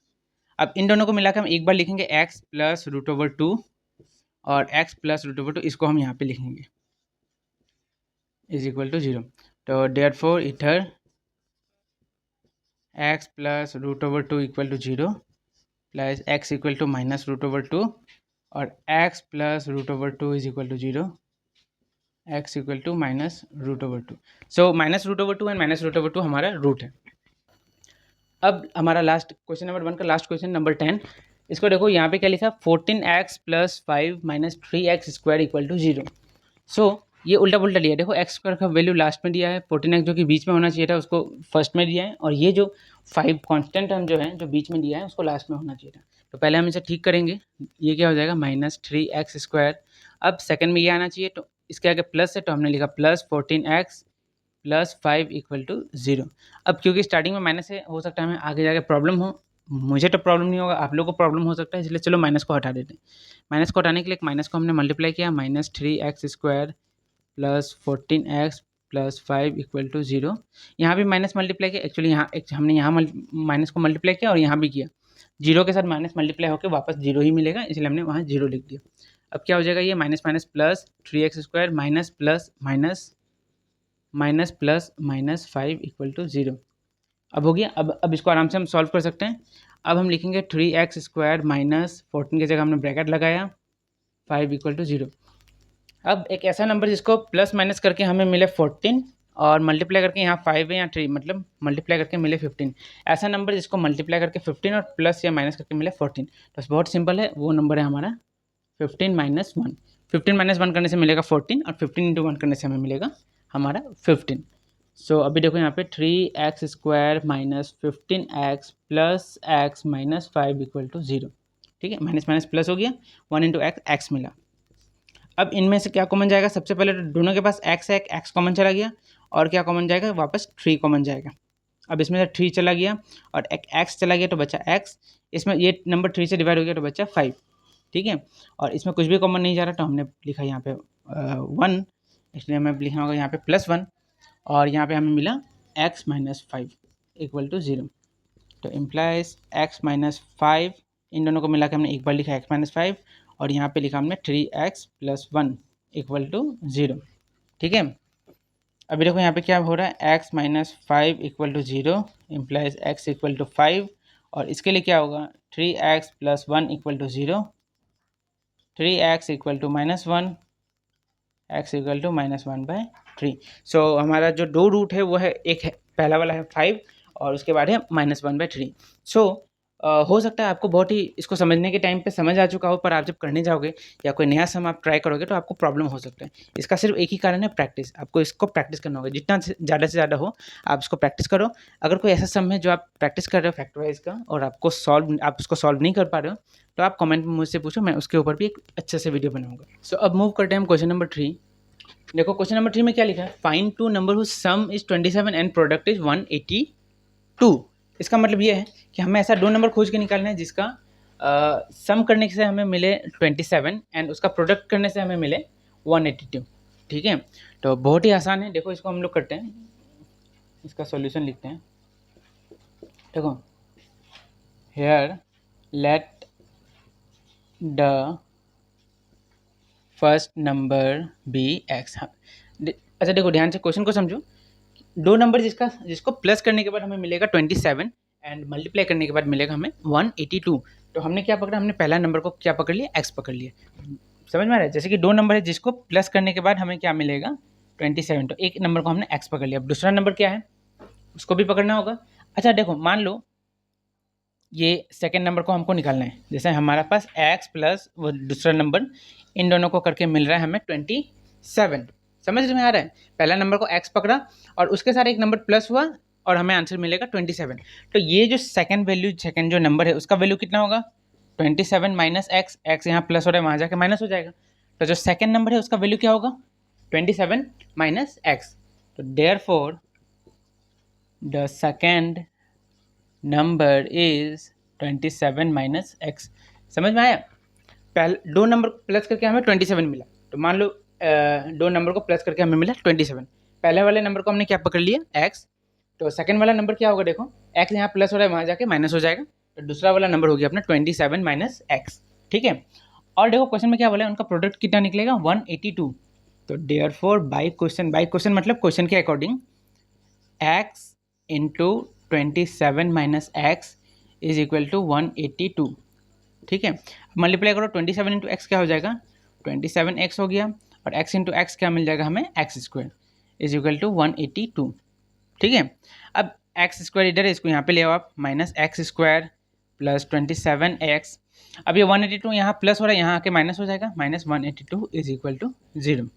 अब इन दोनों को मिलाकर हम एक बार लिखेंगे x प्लस √2 और x प्लस √2, इसको हम यहाँ पे लिखेंगे इज इक्वल टू 0। तो देयरफॉर इधर x plus √2 equal to 0 plus x equal to minus √2, और x plus √2 is equal to 0, x equal to minus √2। So minus √2 and minus √2 हमारा रूट है। अब हमारा लास्ट क्वेश्चन नंबर 1 का लास्ट क्वेश्चन नंबर 10, इसको देखो यहाँ पे क्या लिखा है, 14x plus 5 minus 3x² equal to 0। So ये उल्टा पुल्टा लिया है, देखो x स्क्वायर का वैल्यू लास्ट में दिया है, 14x जो कि बीच में होना चाहिए था उसको फर्स्ट में दिया है, और ये जो 5 कॉन्स्टेंट टर्म जो है जो बीच में दिया है उसको लास्ट में होना चाहिए था। तो पहले हम इसे ठीक करेंगे, ये क्या हो जाएगा माइनस 3x²। अब सेकंड में ये आना चाहिए, तो इसके आगे प्लस है तो हमने लिखा plus 14x plus 5 equal to 0। अब क्योंकि स्टार्टिंग में माइनस है, हो सकता है हमें आगे जाके प्रॉब्लम हो, मुझे तो प्रॉब्लम नहीं होगा, आप लोगों को प्रॉब्लम हो सकता है, इसलिए चलो माइनस को हटा देते हैं। माइनस को हटाने के लिए माइनस को हमने मल्टीप्लाई किया, minus 3x² plus 14x plus 5 equal to 0। यहाँ भी माइनस मल्टीप्लाई किया, एक्चुअली यहाँ हमने यहाँ माइनस को मल्टीप्लाई किया और यहाँ भी किया, 0 के साथ माइनस मल्टीप्लाई होकर वापस 0 ही मिलेगा, इसलिए हमने वहाँ 0 लिख दिया। अब क्या हो जाएगा, ये minus minus plus 3x² minus plus minus minus plus minus 5 equal to 0। अब हो गया। अब इसको आराम से हम सॉल्व कर सकते हैं। अब हम लिखेंगे 3x² माइनस 14 की जगह हमने ब्रैकेट लगाया, 5 इक्वल टू 0। अब एक ऐसा नंबर जिसको प्लस माइनस करके हमें मिले 14 और मल्टीप्लाई करके यहाँ 5 है या 3, मतलब मल्टीप्लाई करके मिले 15। ऐसा नंबर जिसको मल्टीप्लाई करके 15 और प्लस या माइनस करके मिले 14, तो बहुत सिंपल है, वो नंबर है हमारा 15 माइनस 1। 15 माइनस 1 करने से मिलेगा 14 और 15 इंटू 1 करने से हमें मिलेगा हमारा 15। सो अभी देखो यहाँ पे 3x² minus 15x plus x minus 5 equal to 0। ठीक है, माइनस माइनस प्लस हो गया, 1 इंटू x मिला। अब इनमें से क्या कॉमन जाएगा, सबसे पहले तो दोनों के पास x है, x कॉमन चला गया, और क्या कॉमन जाएगा, वापस 3 कॉमन जाएगा। अब इसमें से 3 चला गया और एक x चला गया तो बचा x, इसमें ये नंबर 3 से डिवाइड हो गया तो बचा 5। ठीक है, और इसमें कुछ भी कॉमन नहीं जा रहा तो हमने लिखा यहाँ पे 1, इसलिए हमें लिखना होगा यहाँ पे +1, और यहाँ पे हमें मिला x माइनस 5 इक्वल टू 0। तो इम्प्लाइज x माइनस 5, इन दोनों को मिला के हमने एक बार लिखा x माइनस 5, और यहाँ पे लिखा हमने 3x प्लस 1 इक्वल टू 0। ठीक है, अभी देखो यहाँ पे क्या हो रहा है, x minus 5 equal to 0 implies x equal to 5, और इसके लिए क्या होगा 3x plus 1 equal to 0, 3x equal to minus 1, x equal to minus 1/3। So हमारा जो दो रूट है वो है, एक है पहला वाला है 5 और उसके बाद है -1/3। सो हो सकता है आपको बहुत ही इसको समझने के टाइम पे समझ आ चुका हो, पर आप जब करने जाओगे या कोई नया सम आप ट्राई करोगे तो आपको प्रॉब्लम हो सकता है। इसका सिर्फ एक ही कारण है, प्रैक्टिस। आपको इसको प्रैक्टिस करना होगा, जितना ज़्यादा से ज़्यादा हो आप इसको प्रैक्टिस करो। अगर कोई ऐसा सम है जो आप प्रैक्टिस कर रहे हो फैक्टराइज का और आप उसको सॉल्व नहीं कर पा रहे हो, तो आप कमेंट में मुझसे पूछो, मैं उसके ऊपर भी एक अच्छे से वीडियो बनाऊँगा। सो अब मूव करते हैं हम क्वेश्चन नंबर 3। देखो क्वेश्चन नंबर 3 में क्या लिखा है, find 2 number whose sum is 27 and product is 182। इसका मतलब ये है कि हमें ऐसा 2 नंबर खोज के निकालना है जिसका सम करने से हमें मिले 27 एंड उसका प्रोडक्ट करने से हमें मिले 182। ठीक है, तो बहुत ही आसान है। देखो इसको हम लोग करते हैं, इसका सॉल्यूशन लिखते हैं। देखो here let the first number be x. अच्छा देखो ध्यान से क्वेश्चन को समझो। दो नंबर जिसको प्लस करने के बाद हमें मिलेगा 27 एंड मल्टीप्लाई करने के बाद मिलेगा हमें 182। तो हमने क्या पकड़ा, हमने पहला नंबर को क्या पकड़ लिया, एक्स पकड़ लिया। समझ में आ रहा है? जैसे कि दो नंबर है जिसको प्लस करने के बाद हमें क्या मिलेगा 27, तो एक नंबर को हमने एक्स पकड़ लिया। अब दूसरा नंबर क्या है उसको भी पकड़ना होगा। अच्छा देखो मान लो ये सेकेंड नंबर को हमको निकालना है, जैसे हमारे पास एक्स प्लस वो दूसरा नंबर, इन दोनों को करके मिल रहा है हमें 27। समझ में आ रहा है? पहला नंबर को एक्स पकड़ा और उसके साथ एक नंबर प्लस हुआ और हमें आंसर मिलेगा 27। तो ये जो सेकंड जो नंबर है उसका वैल्यू कितना होगा 27 माइनस एक्स। एक्स यहाँ प्लस हो रहा है वहाँ जाके माइनस हो जाएगा। तो जो सेकंड नंबर है उसका वैल्यू क्या होगा 27 माइनस एक्स। तो therefore the second number is 27 minus x. समझ में आया? पहले दो नंबर प्लस करके हमें 27 मिला, तो मान लो दो नंबर को प्लस करके हमें मिला 27। पहले वाले नंबर को हमने क्या पकड़ लिया एक्स, तो सेकंड वाला नंबर क्या होगा, देखो एक्स यहाँ प्लस हो रहा है वहाँ जाके माइनस हो जाएगा, तो दूसरा वाला नंबर हो गया अपना 27 माइनस एक्स। ठीक है, और देखो क्वेश्चन में क्या बोला है, उनका प्रोडक्ट कितना निकलेगा 182। तो देयरफॉर बाय क्वेश्चन मतलब क्वेश्चन के according x into 27 minus x is equal to 182। ठीक है, मल्टीप्लाई करो 27 इंटू एक्स क्या हो जाएगा 27x हो गया, और x इंटू एक्स क्या मिल जाएगा हमें x square is equal to 182। ठीक है, अब एक्स स्क्वायर इधर है, इसको यहाँ पे ले आओ आप, minus x square plus 27x। अब ये 182 यहाँ प्लस हो रहा है, यहाँ आके माइनस हो जाएगा, माइनस 182 इज इक्वल टू 0।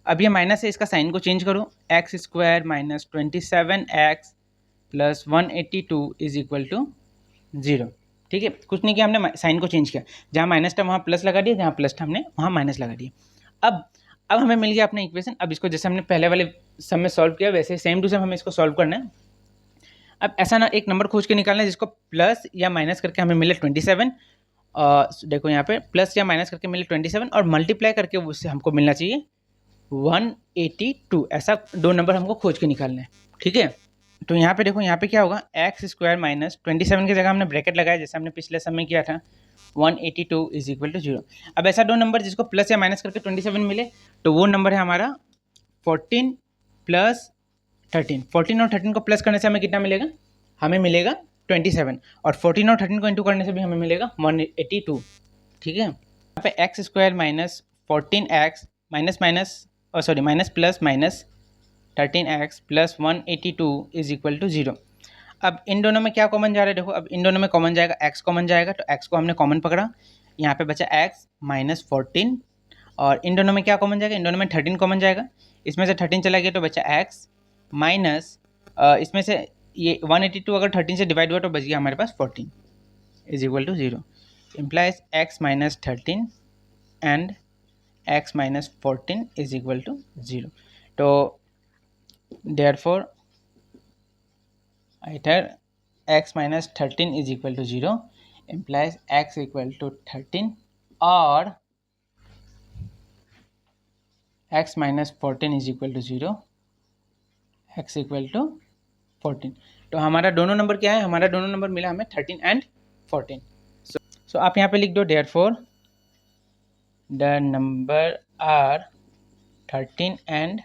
अब ये माइनस है, इसका साइन को चेंज करो, x square minus 27x plus 182 is equal to 0। ठीक है, कुछ नहीं किया हमने, साइन को चेंज किया, जहाँ माइनस था वहाँ प्लस लगा दिया, जहाँ प्लस था हमने वहाँ माइनस लगा दिया। अब हमें मिल गया अपना इक्वेशन। अब इसको जैसे हमने पहले वाले सम में सॉल्व किया वैसे सेम टू सेम हमें इसको सॉल्व करना है। अब ऐसा ना एक नंबर खोज के निकालना है जिसको प्लस या माइनस करके हमें मिले 27, और देखो यहाँ पे प्लस या माइनस करके मिले 27 और मल्टीप्लाई करके उससे हमको मिलना चाहिए 182। ऐसा दो नंबर हमको खोज के निकालना है। ठीक है, तो यहाँ पे देखो, यहाँ पे क्या होगा एक्स स्क्वायर माइनस 27 की जगह हमने ब्रैकेट लगाया जैसे हमने पिछले समय किया था, 182 इज इक्वल टू 0। अब ऐसा दो नंबर जिसको प्लस या माइनस करके 27 मिले, तो वो नंबर है हमारा 14 प्लस 13। 14 और 13 को प्लस करने से हमें कितना मिलेगा, हमें मिलेगा 27, और 14 और 13 को इंटू करने से भी हमें मिलेगा 182। ठीक है, यहाँ पे x square minus 14x minus minus sorry minus plus minus 13x plus 182 is equal to 0। अब इन दोनों में क्या कॉमन जा रहा है, देखो अब इन दोनों में कॉमन जाएगा, x कॉमन जाएगा, तो x को हमने कॉमन पकड़ा, यहाँ पे बचा x माइनस 14, और इन दोनों में क्या कॉमन जाएगा, इन दोनों में 13 कॉमन जाएगा, इसमें से 13 चला गया तो बचा x माइनस इसमें से ये 182 अगर 13 से डिवाइड हुआ तो बच गया हमारे पास 14 is equal to 0। Implies x minus 13 and x minus 14 is equal to 0। तो therefore either x minus 13 is equal to 0 implies x equal to 13 or x minus 14 is equal to 0 x equal to 14। तो हमारा दोनों number क्या है, हमारा दोनों number मिला हमें 13 एंड 14। सो आप यहाँ पे लिख दो therefore the number are 13 and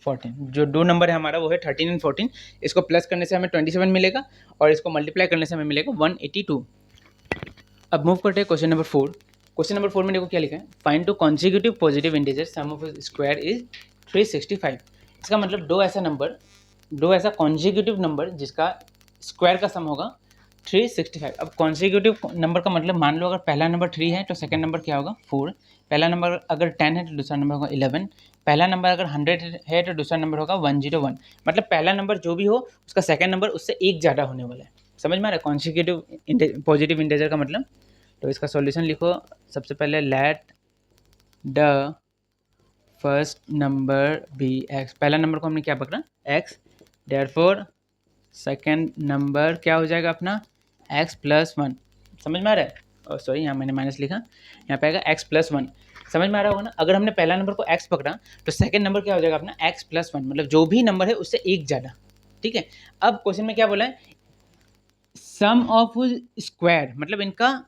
14। जो दो नंबर है हमारा वो है 13 एंड 14। इसको प्लस करने से हमें 27 मिलेगा और इसको मल्टीप्लाई करने से हमें मिलेगा 182। अब मूव करते हैं क्वेश्चन नंबर 4। क्वेश्चन नंबर 4 में देखो क्या लिखा है, find two consecutive positive integer sum of square is 365। इसका मतलब दो ऐसा कॉन्जिक्यूटिव नंबर जिसका स्क्वायर का सम होगा 365। अब कॉन्जिक्यूटिव नंबर का मतलब मान लो अगर पहला नंबर 3 है तो सेकंड नंबर क्या होगा 4, पहला नंबर अगर 10 है तो दूसरा नंबर होगा 11, पहला नंबर अगर 100 है तो दूसरा नंबर होगा 101। मतलब पहला नंबर जो भी हो उसका सेकंड नंबर उससे एक ज़्यादा होने वाला है। समझ में आ रहा है कॉन्जिक्यूटिव पॉजिटिव इंटीजर का मतलब? तो इसका सॉल्यूशन लिखो, सबसे पहले let the first number be x. पहला नंबर को हमने क्या पकड़ा एक्स, देयरफॉर सेकंड नंबर क्या हो जाएगा अपना x प्लस 1। समझ में आ रहा है? और सॉरी यहाँ मैंने माइनस लिखा, यहाँ पे आएगा x प्लस 1। समझ में आ रहा होगा ना। अगर हमने पहला नंबर को x पकड़ा तो सेकंड नंबर क्या हो जाएगा अपना x + 1, मतलब जो भी नंबर है उससे एक ज़्यादा। ठीक है, अब क्वेश्चन में क्या बोला है, सम ऑफ स्क्वायर, मतलब इनका,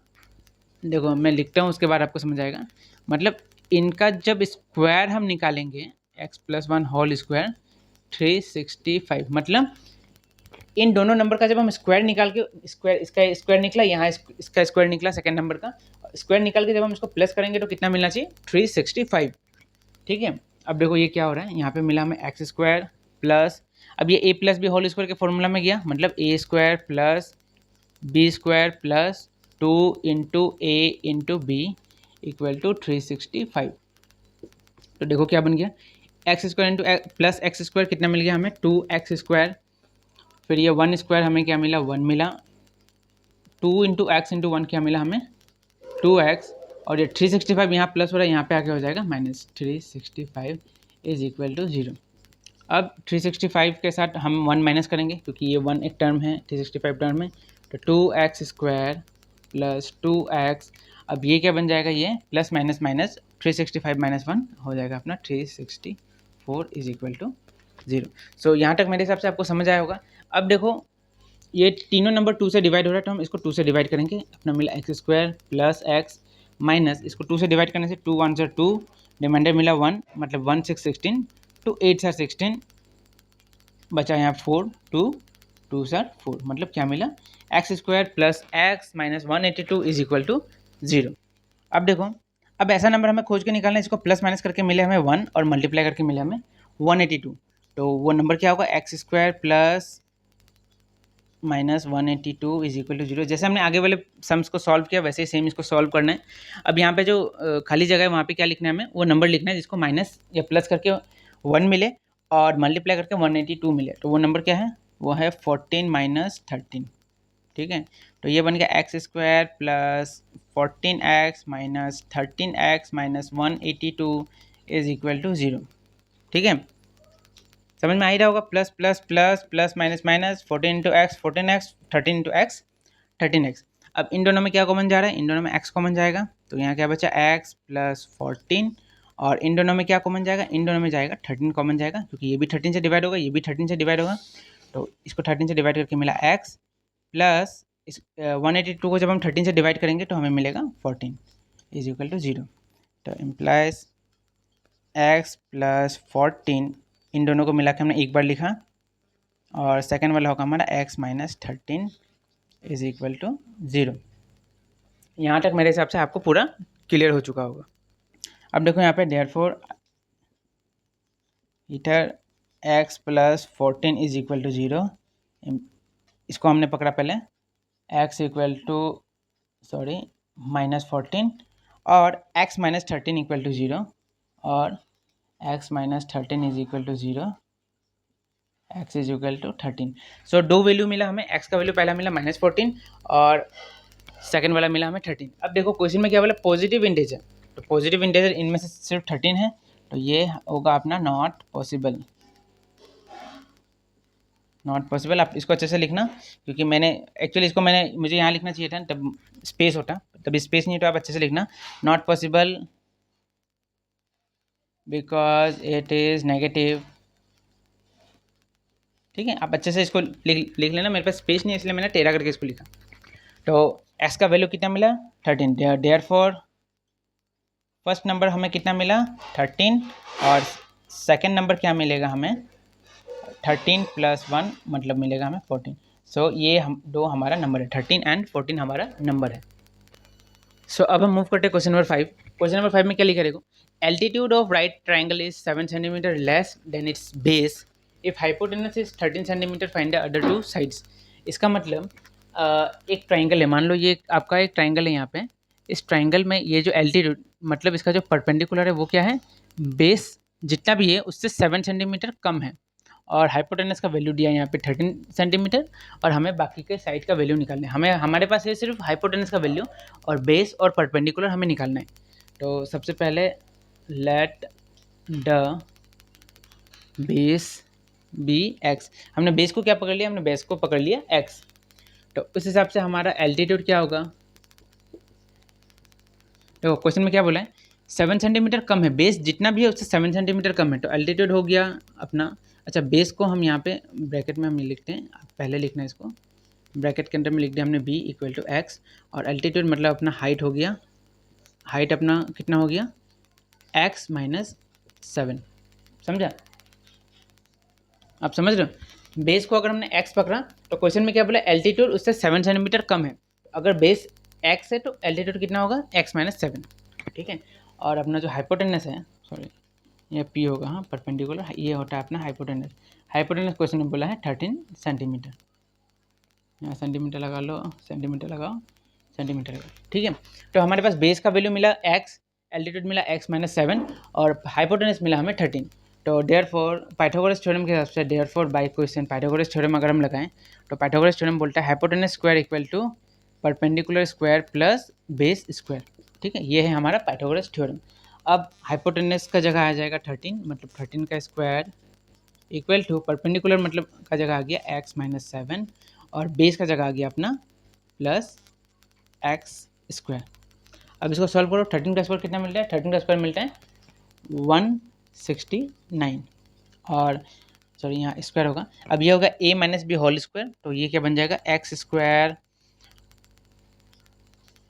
देखो मैं लिखता हूँ उसके बाद आपको समझ आएगा। मतलब इनका जब स्क्वायर हम निकालेंगे x + 1 होल स्क्वायर 365, मतलब इन दोनों नंबर का जब हम स्क्वायर निकाल के, स्क्वायर इसका स्क्वायर निकला, यहाँ इसका स्क्वायर निकला सेकंड नंबर का, स्क्वायर निकाल के जब हम इसको प्लस करेंगे तो कितना मिलना चाहिए 365। ठीक है, अब देखो ये क्या हो रहा है, यहाँ पे मिला हमें एक्स स्क्वायर प्लस, अब ये a plus b whole square के फॉर्मूला में गया, मतलब a square plus b square plus 2 into a into b equal to 365। तो देखो क्या बन गया, x square into plus x square कितना मिल गया हमें 2x स्क्वायर, फिर ये 1 स्क्वायर हमें क्या मिला 1 मिला, 2 इंटू एक्स इंटू 1 क्या मिला हमें 2x, और ये 365 यहाँ प्लस हो रहा है, यहाँ पे आके हो जाएगा -365 इज इक्वल टू 0। अब 365 के साथ हम 1 माइनस करेंगे क्योंकि ये 1 एक टर्म है 365 टर्म में, तो 2x स्क्वायर प्लस 2x, अब ये क्या बन जाएगा, ये प्लस माइनस माइनस 365 - 1 हो जाएगा अपना 364 इज इक्वल टू 0। सो यहाँ तक मेरे हिसाब से आपको समझ आया होगा। अब देखो ये तीनों नंबर 2 से डिवाइड हो रहा है तो हम इसको 2 से डिवाइड करेंगे, अपना मिला x square plus x minus, इसको 2 से डिवाइड करने से 2 1 ज़ा 2, रिमाइंडर मिला 1, मतलब 1 6 16, 2 8 ज़ा 16, बचा यहाँ 4, 2 2 ज़ा 4, मतलब क्या मिला x square plus x minus 182 is equal to 0। अब देखो, अब ऐसा नंबर हमें खोज के निकालना है, इसको प्लस माइनस करके मिले हमें 1 और मल्टीप्लाई करके मिले हमें 182, तो वो नंबर क्या होगा x square plus -182 is equal to 0। जैसे हमने आगे वाले सम्स को सॉल्व किया वैसे ही सेम इसको सॉल्व करना है। अब यहाँ पे जो खाली जगह है वहाँ पे क्या लिखना है, हमें वो नंबर लिखना है जिसको माइनस या प्लस करके 1 मिले और मल्टीप्लाई करके 182 मिले, तो वो नंबर क्या है, वो है 14 - 13। ठीक है, तो ये बन गया x square plus 14x minus 13x minus 182 is equal to 0। ठीक है, समझ में आ ही रहा होगा, plus plus plus plus minus minus 14 into x 14x, 13 into x 13x। अब इन दोनों में क्या कॉमन जा रहा है, इन दोनों में x कॉमन जाएगा, तो यहाँ क्या बचा x प्लस 14, और इन दोनों में क्या कॉमन जाएगा, इन दोनों में जाएगा 13 कॉमन जाएगा, क्योंकि ये भी 13 से डिवाइड होगा, ये भी 13 से डिवाइड होगा, तो इसको 13 से डिवाइड करके मिला x प्लस इस 182 को जब हम 13 से डिवाइड करेंगे तो हमें मिलेगा 14 इज इक्वल टू 0। तो इम्प्लाइज x प्लस 14, इन दोनों को मिला के हमने एक बार लिखा, और सेकंड वाला होगा हमारा x minus 13 is equal to 0। यहाँ तक मेरे हिसाब से आपको पूरा क्लियर हो चुका होगा। अब देखो यहाँ पे देयरफॉर इधर x plus 14 is equal to 0, इसको हमने पकड़ा पहले x इक्वल टू -14 और x माइनस 13 इक्वल टू 0, और x minus 13 is equal to 0, x is equal to 13। So दो वैल्यू मिला हमें, x का वैल्यू पहला मिला -14 और सेकंड वाला मिला हमें 13। अब देखो क्वेश्चन में क्या बोला, पॉजिटिव इंटीजर, तो पॉजिटिव इंटीजर इनमें से सिर्फ 13 है, तो ये होगा अपना नॉट पॉसिबल। नॉट पॉसिबल, आप इसको अच्छे से लिखना, क्योंकि मैंने एक्चुअली इसको मुझे यहाँ लिखना चाहिए था, तब स्पेस होता, तब स्पेस नहीं, तो आप अच्छे से लिखना not possible because it is negative. ठीक है, आप अच्छे से इसको लिख लेना, मेरे पास स्पेस नहीं है इसलिए मैंने टेढ़ा करके इसको लिखा। तो x का वैल्यू कितना मिला 13, देयरफॉर फर्स्ट नंबर हमें कितना मिला 13, और सेकंड नंबर क्या मिलेगा हमें 13 प्लस 1, मतलब मिलेगा हमें 14। सो ये हम दो हमारा नंबर है, 13 एंड 14 हमारा नंबर है। सो अब हम मूव करते हैं क्वेश्चन नंबर 5। क्वेश्चन नंबर 5 में क्या लिखा देखो, altitude of right triangle is 7 centimetre less than it's base, if hypotenuse is 13 centimetre find the other two sides. इसका मतलब एक ट्राइंगल है, मान लो ये आपका एक ट्राइंगल है, यहाँ पे इस ट्राइंगल में ये जो एल्टीट्यूड, मतलब इसका जो परपेंडिकुलर है वो क्या है, बेस जितना भी है उससे 7 सेंटीमीटर कम है, और हाइपोटेनस का वैल्यू दिया यहाँ पे 13 सेंटीमीटर, और हमें बाकी के साइड का वैल्यू निकालना है। हमें हमारे पास है सिर्फ हाइपोटेनस का वैल्यू, और बेस और परपेंडिकुलर हमें निकालना है। तो सबसे पहले let the base be x, हमने बेस को क्या पकड़ लिया, हमने बेस को पकड़ लिया एक्स, तो उस हिसाब से हमारा एल्टीट्यूड क्या होगा। देखो क्वेश्चन में क्या बोला है, 7 सेंटीमीटर कम है, बेस जितना भी है उससे 7 सेंटीमीटर कम है, तो एल्टीट्यूड हो गया अपना। अच्छा, बेस को हम यहाँ पे ब्रैकेट में हम लिखते हैं, पहले लिखना है इसको, ब्रैकेट के अंदर में लिख दिया हमने b इक्वल टू एक्स, और एल्टीट्यूड मतलब अपना हाइट हो गया, हाइट अपना कितना हो गया x माइनस 7, समझा? आप समझ रहे हो? बेस को अगर हमने x पकड़ा तो क्वेश्चन में क्या बोला, एल्टीट्यूड उससे 7 सेंटीमीटर कम है, अगर बेस x है तो एल्टीट्यूड कितना होगा x माइनस 7, ठीक है। और अपना जो हाइपोटेनस है, सॉरी ये p होगा, हाँ परपेंडिकुलर, ये होता है अपना हाइपोटेनस। हाइपोटेनस क्वेश्चन में बोला है 13 सेंटीमीटर, यहाँ सेंटीमीटर लगा लो, सेंटीमीटर लगाओ, सेंटीमीटर लगाओ, ठीक है। तो हमारे पास बेस का वैल्यू मिला x, एल्टीट्यूड मिला x माइनस 7 और हाइपोटेनस मिला हमें 13। तो देयरफॉर पाइथागोरस थ्योरम के हिसाब से, therefore by question Pythagoras theorem अगर हम लगाएं तो पाइथागोरस थ्योरम बोलता है hypotenuse square equal to perpendicular square plus base square, ठीक है। ये है हमारा पाइथागोरस थ्योरम। अब हाइपोटेनस का जगह आ जाएगा 13, मतलब 13 का स्क्वायर इक्वल टू परपेंडिकुलर मतलब का जगह आ गया x माइनस 7 और बेस का जगह आ गया अपना प्लस एक्स स्क्वायर। अब इसको सॉल्व करो, 13 का स्क्वायर कितना मिलता है, 13 का स्क्वायर मिलता है 169, और सॉरी यहाँ स्क्वायर होगा, अब ये होगा a minus b whole square, तो ये क्या बन जाएगा एक्स स्क्वायर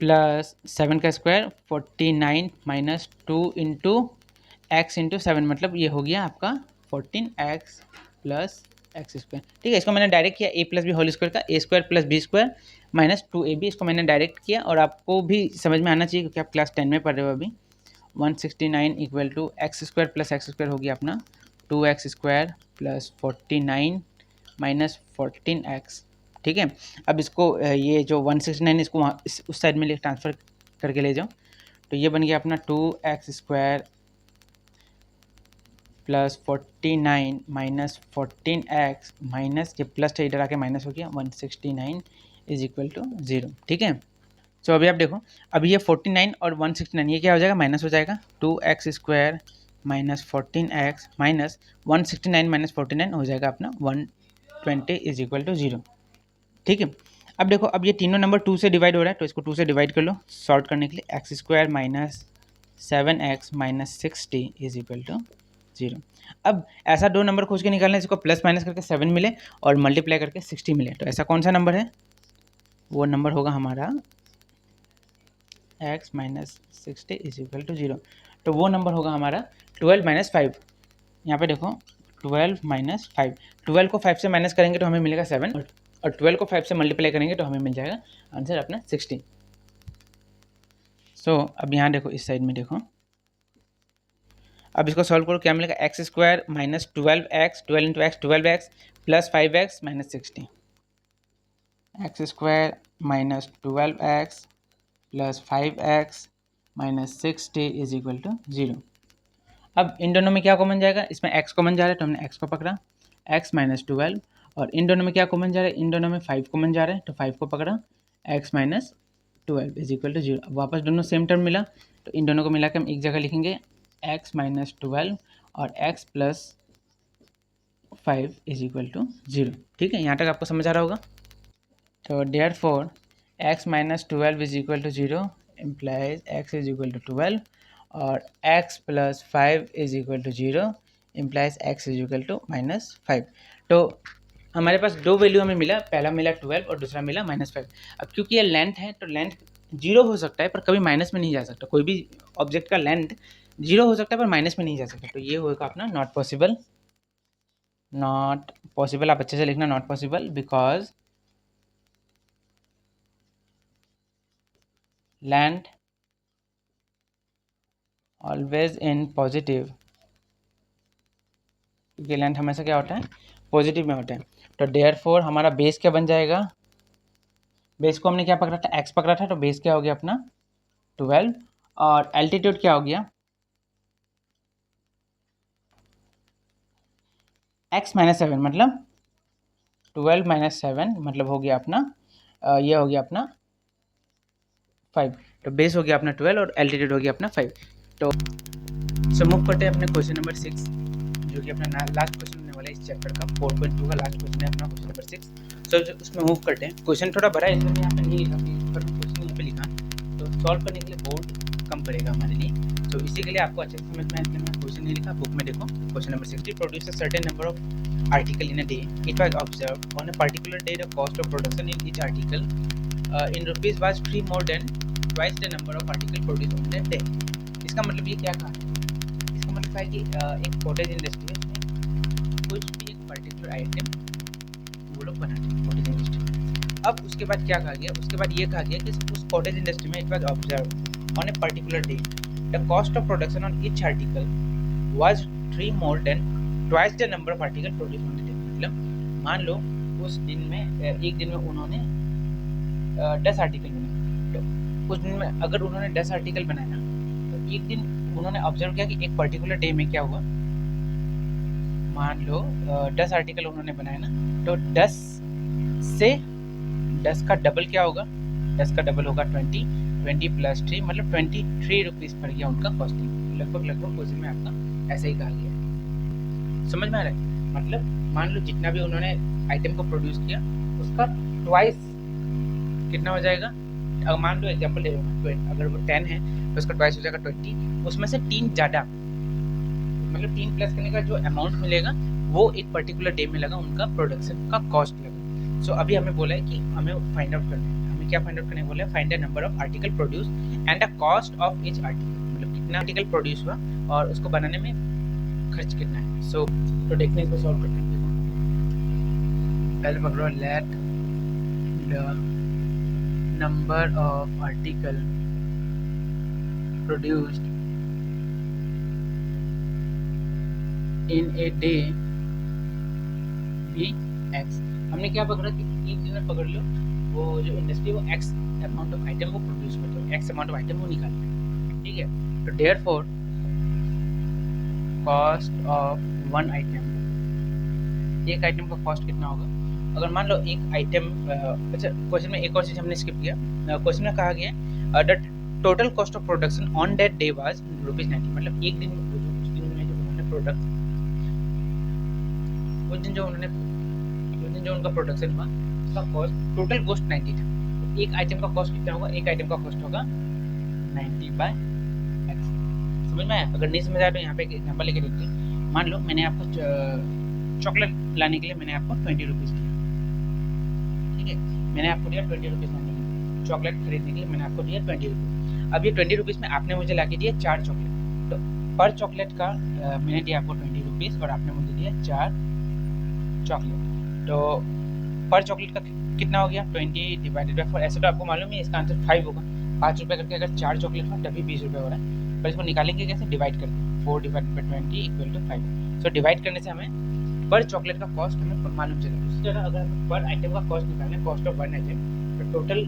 प्लस 7 का square 49 minus 2 into x into 7, मतलब ये हो गया आपका 14x प्लस एक्स स्क्वायर, ठीक है। इसको मैंने डायरेक्ट किया a plus b whole square का, a square plus b square minus 2ab, इसको मैंने डायरेक्ट किया, और आपको भी समझ में आना चाहिए क्योंकि आप क्लास 10 में पढ़ रहे हो अभी। 169 equal to x square plus x square हो गया अपना 2x square plus 49 minus 14x, ठीक है। अब इसको ये जो 169 इसको वहाँ उस साइड में ट्रांसफ़र करके ले जाओ, तो ये बन गया अपना 2x square plus 49 minus 14x minus ये प्लस था इधर आके माइनस हो गया 169 इज इक्वल टू 0, ठीक है। सो अभी आप देखो, अभी ये 49 और 169 ये क्या हो जाएगा, माइनस हो जाएगा, 2x square minus 14x minus 169 minus 49 हो जाएगा अपना 120 इज इक्वल टू 0, ठीक है। अब देखो, अब ये तीनों नंबर 2 से डिवाइड हो रहा है, तो इसको 2 से डिवाइड कर लो सॉल्व करने के लिए, x square minus 7x minus 60 is equal to 0। अब ऐसा दो नंबर खोज के निकालना है जिसको प्लस माइनस करके 7 मिले और मल्टीप्लाई करके 60 मिले, तो ऐसा कौन सा नंबर है, वो नंबर होगा हमारा x minus 60 is equal to 0, तो वो नंबर होगा हमारा 12 माइनस 5। यहाँ पे देखो 12 माइनस 5, 12 को 5 से माइनस करेंगे तो हमें मिलेगा 7, और 12 को 5 से मल्टीप्लाई करेंगे तो हमें मिल जाएगा आंसर अपना 60। सो अब यहाँ देखो, इस साइड में देखो, अब इसको सॉल्व करो, क्या मिलेगा, x square minus 12x, 12 into x 12x plus 5x minus 60, x square minus 12x plus 5x minus 60 is equal to 0। अब इन दोनों में क्या कॉमन जाएगा, इसमें x कॉमन जा रहा है तो हमने x को पकड़ा, x माइनस 12, और इन दोनों में क्या कॉमन जा रहा है, इन दोनों में 5 कॉमन जा रहा है तो 5 को पकड़ा, x minus 12 is equal to 0। अब वापस दोनों सेम टर्म मिला तो इन दोनों को मिला के हम एक जगह लिखेंगे x माइनस 12 और x plus 5 is equal to 0, ठीक है। यहाँ तक आपको समझ आ रहा होगा। तो therefore x minus 12 is equal to 0 implies x is equal to 12 और x plus 5 is equal to 0 implies x is equal to minus 5। तो हमारे पास दो वैल्यू हमें मिला, पहला मिला 12 और दूसरा मिला माइनस 5। अब क्योंकि ये लेंथ है तो लेंथ 0 हो सकता है पर कभी माइनस में नहीं जा सकता, कोई भी ऑब्जेक्ट का लेंथ 0 हो सकता है पर माइनस में नहीं जा सकता, तो ये होगा अपना नॉट पॉसिबल, नॉट पॉसिबल। आप अच्छे से लिखना, not possible because length always in positive, क्योंकि लेंथ हमेशा क्या होता है, पॉजिटिव में होता है। तो देयरफॉर हमारा बेस क्या बन जाएगा, बेस को हमने क्या पकड़ा था, x पकड़ा था, तो बेस क्या हो गया अपना 12 और एल्टीट्यूड क्या हो गया x माइनस 7, मतलब 12 माइनस 7 मतलब हो गया अपना ये हो गया अपना 5, तो बेस हो गया अपना 12 और एल्टीट्यूड हो गया अपना 5। तो मूव करते हैं अपने क्वेश्चन नंबर 6 जो कि अपना लास्ट क्वेश्चन होने वाला है इस चैप्टर का, 4.2 का लास्ट क्वेश्चन है अपना क्वेश्चन नंबर 6। सो उसमें मूव करते हैं। क्वेश्चन थोड़ा बड़ा है इसलिए मैं यहाँ पे नहीं लिखा, पर क्वेश्चन यहाँ पे लिखा, तो सॉल्व करने के लिए बोर्ड कम पड़ेगा हमारे लिए, तो इसी के लिए आपको अच्छे से समझ में आने में क्वेश्चन नहीं लिखा, बुक में देखो question number 60 produce a certain number of article in a day, it was observed on a particular day the cost of production in each article in rupees was 3 more than twice the number of article produce on that day. इसका मतलब ये क्या कहा है, इसका मतलब है कि एक कॉटेज इंडस्ट्री है, उसमें कुछ भी एक पर्टिकुलर आइटम वो लोग बनाते हैं कॉटेज इंडस्ट्री। अब उसके बाद क्या कहा गया, उसके बाद ये कहा गया कि उस कॉटेज इंडस्ट्री में it was observed on a particular day the cost of production on each article was 3 more than twice the number of article produce on the day. मतलब मान लो उस दिन में एक दिन में उन्होंने 10 आर्टिकल बनाए, तो उस दिन में अगर उन्होंने 10 आर्टिकल बनाया तो एक दिन उन्होंने ऑब्जर्व किया कि एक पर्टिकुलर डे में क्या हुआ, मान लो 10 आर्टिकल उन्होंने बनाया ना, तो 10 से 10 का डबल क्या होगा, 10 का डबल होगा 20, 20 प्लस 3 मतलब 23 रुपीज़ पड़ गया उनका कॉस्टिंग। लगभग क्वेश्चन में आपका ऐसा ही कहा गया है, समझ में आ रहा है। मतलब मान लो जितना भी उन्होंने आइटम को प्रोड्यूस किया उसका ट्वाइस कितना हो जाएगा, अगर मान लो एग्जाम्पल ले रहा हूँ, अगर वो 10 है तो उसका ट्वाइस हो जाएगा 20, उसमें से 3 ज़्यादा, मतलब 3 प्लस करने का जो अमाउंट मिलेगा वो एक पर्टिकुलर डे में लगा उनका प्रोडक्शन का कॉस्ट लगा। सो अभी हमें बोला है कि हमें फाइंड आउट करना है, हमें क्या फाइंड आउट करने बोला है, find the number of article produce and the cost of each article, मतलब कितना आर्टिकल प्रोड्यूस हुआ और उसको बनाने में खर्च कितना है। सो तो देखने इसको सॉल्व करते हैं। पहले पकड़ो, let the number of article produced in a day be x. हमने क्या पकड़ा कि एक दिन में पकड़ लो वो जो इंडस्ट्री वो एक्स अमाउंट ऑफ आइटम को प्रोड्यूस करते हो, एक्स अमाउंट ऑफ आइटम वो निकालते हैं, ठीक है। तो therefore cost of one item, एक आइटम का कॉस्ट कितना होगा, अगर मान लो एक आइटम, अच्छा क्वेश्चन में एक और चीज़ हमने स्किप किया, क्वेश्चन में कहा गया the total cost of production on that day was ₹90, मतलब एक दिन उस दिन में जो उन्होंने प्रोडक्ट, उस दिन जो उनका प्रोडक्शन हुआ उसका कॉस्ट, टोटल कॉस्ट 90 था। तो एक आइटम का कॉस्ट कितना होगा, एक आइटम का कॉस्ट होगा 90/x। समझ में आया? अगर नहीं समझ आया तो यहाँ पे एक एग्जाम्पल लेके देखते हैं। मान लो मैंने आपको चॉकलेट लाने के लिए मैंने आपको 20 रुपीज़ दिया, ठीक है, मैंने आपको दिया 20 रुपीज़ लाने के लिए, चॉकलेट खरीदने के लिए मैंने आपको दिया 20 रुपीज़। अब ये 20 रुपीज़ में आपने मुझे ला के दिया 4 चॉकलेट, तो पर चॉकलेट का मैंने दिया आपको 20 रुपीज़ और आपने मुझे दिया 4 चॉकलेट, तो पर चॉकलेट का कितना हो गया 20 डिवाइडेड बाई 4। ऐसे तो आपको मालूम है इसका आंसर 5 होगा, 5 रुपये करके अगर 4 चॉकलेट हुआ तभी 20 रुपये हो रहा है, पर इसको निकालेंगे कैसे, डिवाइड करके 4 divided by 20 equal to 5। So divide करने से हमें पर चॉकलेट का कॉस्ट हमें मालूम चलेगा। उसी तरह अगर हमें पर आइटम का कॉस्ट निकालना है, कॉस्ट ऑफ वन आइटम, तो टोटल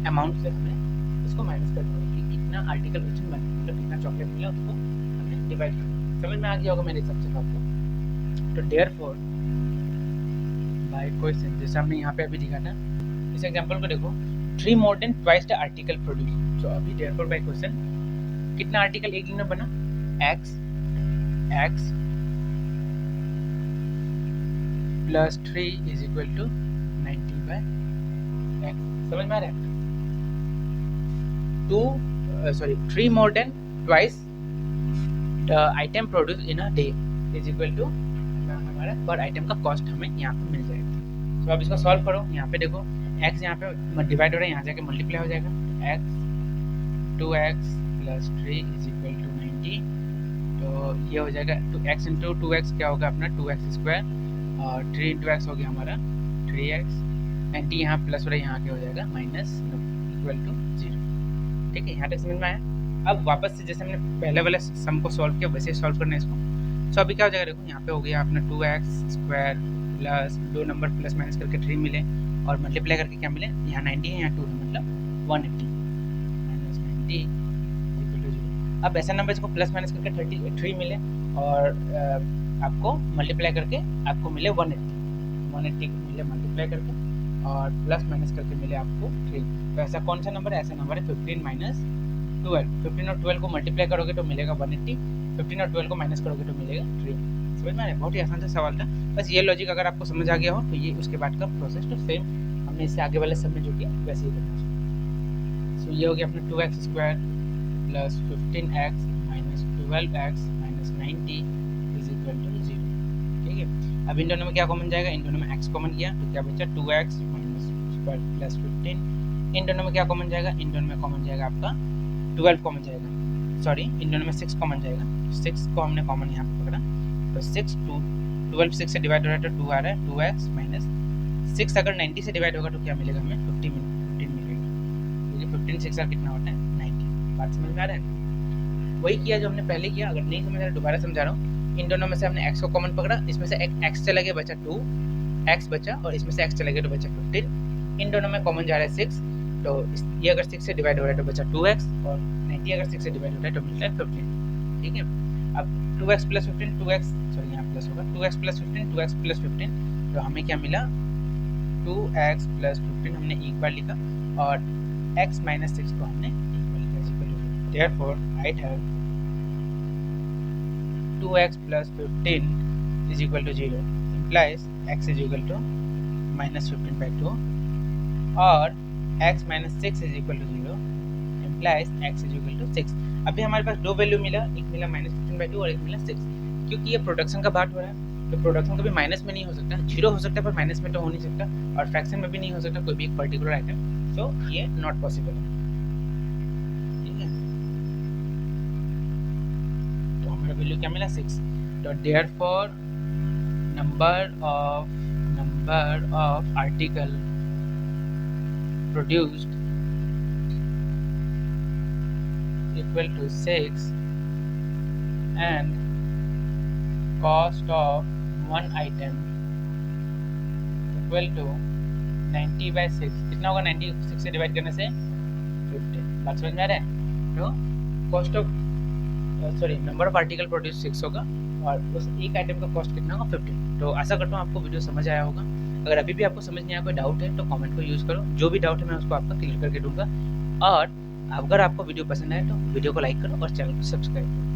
अमाउंट से हमें इसको माइनस करना होगा कि कितना आर्टिकल बना, मतलब कितना चॉकलेट मिला उसको हमें डिवाइड करना। समझ में आ गया होगा मेरे हिसाब से आपको। तो देयरफॉर बाय क्वेश्चन, जैसे हमने यहाँ पे अभी दिखा था, इस एग्जांपल को देखो, 3 more than twice the article produce. So अभी देयरफॉर बाय क्वेश्चन कितना आर्टिकल एक दिन में बना, x plus 3 is equal to 90/x। समझ में आ रहा है? 3 more than twice the item produce in a day is equal to हमारा पर आइटम का कॉस्ट हमें यहाँ पे मिल जाएगा। तो अब इसको सॉल्व करो, यहाँ पे देखो x यहाँ पे डिवाइड हो रहा है, यहाँ जाके मल्टीप्लाई हो जाएगा, x 2x plus 3 is equal to 90, तो ये हो जाएगा 2x इंटू 2x क्या होगा अपना 2x स्क्वायर, और 3 इंटू एक्स हो गया हमारा 3x, 90 यहाँ प्लस हो रहा है, यहाँ क्या हो जाएगा माइनस इक्वल टू 0। ठीक है, यहाँ तक समझ में आया। अब वापस से जैसे हमने पहले वाले सम को सॉल्व किया वैसे सॉल्व करना है इसको। सो अभी क्या हो जाएगा, देखो यहाँ पे हो गया अपना 2x square plus 2 number plus minus करके 3 मिले और मल्टीप्लाई करके क्या मिले, यहाँ 90 है यहाँ 2 है, मतलब 180 माइनस 90 इक्वल टू 0। अब ऐसा नंबर इसको प्लस माइनस करके 3 मिले और आपको मल्टीप्लाई करके आपको मिले 180 को मिले मल्टीप्लाई करके और प्लस माइनस करके मिले आपको 3। तो ऐसा कौन सा नंबर है, ऐसा नंबर है 15 माइनस 12। 15 और 12 को मल्टीप्लाई करोगे तो मिलेगा 180, 15 और 12 को माइनस करोगे तो मिलेगा 3। समझ में आ रहा है? बहुत ही आसान सा सवाल था, बस ये लॉजिक अगर आपको समझ आ गया हो तो ये उसके बाद का प्रोसेस तो सेम हमने इससे आगे वाले सब में जो किया वैसे ही करना है। सो ये हो गया अपना 2x square plus 15x minus 12x minus 90 is equal to 0। ठीक है, अब इन दोनों में क्या कॉमन जाएगा, इन दोनों में x कॉमन किया तो क्या बचा 2x माइनस प्लस 15। इन दोनों में क्या कॉमन जाएगा, इन दोनों में कॉमन जाएगा आपका 12 कॉमन जाएगा, सॉरी इन दोनों में 6 कॉमन जाएगा, 6 को हमने कॉमन यहाँ पे पकड़ा तो 6 12 6 से डिवाइड हो रहा है तो 2 आ रहा है, 2x माइनस 6 अगर 90 से डिवाइड होगा तो क्या मिलेगा हमें 15 मिलेगा, क्योंकि 15 6 कितना होता है 90। बात समझ में आ रहा है, वही किया जो हमने पहले किया। अगर नहीं समझ आ रहा दोबारा समझा रहा हूँ। इन दोनों में से हमने x को कॉमन पकड़ा, इसमें से एक x चला गया बचा 2x बचा, और इसमें से x चला गया तो बचा 15। इन दोनों में कॉमन जा रहा है 6, तो ये अगर 6 से डिवाइड हो रहा है तो बचा 2x, और 90 अगर 6 से डिवाइड हो रहा है तो मिलता है 15। ठीक है, अब 2x प्लस 15 2x सॉरी यहाँ प्लस होगा 2x प्लस 15 2x प्लस 15, तो हमें क्या मिला 2x प्लस 15 हमने एक बार लिखा, और x माइनस 6 को हमने एक बार लिखा। Therefore I have 2x plus 15 is equal to 0 implies x is equal to minus 15 by 2, और x minus 6 is equal to 0 implies x is equal to 6। अभी हमारे पास दो वैल्यू मिला, एक मिला माइनस 15 बाई 2 और एक मिला 6। क्योंकि ये प्रोडक्शन का पार्ट हो रहा है तो प्रोडक्शन कभी माइनस में नहीं हो सकता, जीरो हो सकता है पर माइनस में तो हो नहीं सकता, और फ्रैक्शन में भी नहीं हो सकता कोई भी एक पर्टिकुलर आइटम, तो ये नॉट पॉसिबल है। ठीक है, तो हमारा वैल्यू क्या मिला 6। तो therefore number of article produced equal to 6 and cost of one item equal to 90 by 6। कितना होगा 96 से डिवाइड करने से 50। बात समझ में आ रहा है, तो cost of number of article produce 6 होगा, और उस एक आइटम का कॉस्ट कितना होगा 50। तो आशा करता हूँ आपको वीडियो समझ आया होगा। अगर अभी भी आपको समझ नहीं आया, कोई डाउट है तो कमेंट को यूज़ करो, जो भी डाउट है मैं उसको आपका क्लियर करके दूंगा। और अगर आपको वीडियो पसंद आए तो वीडियो को लाइक करो और चैनल को सब्सक्राइब करो।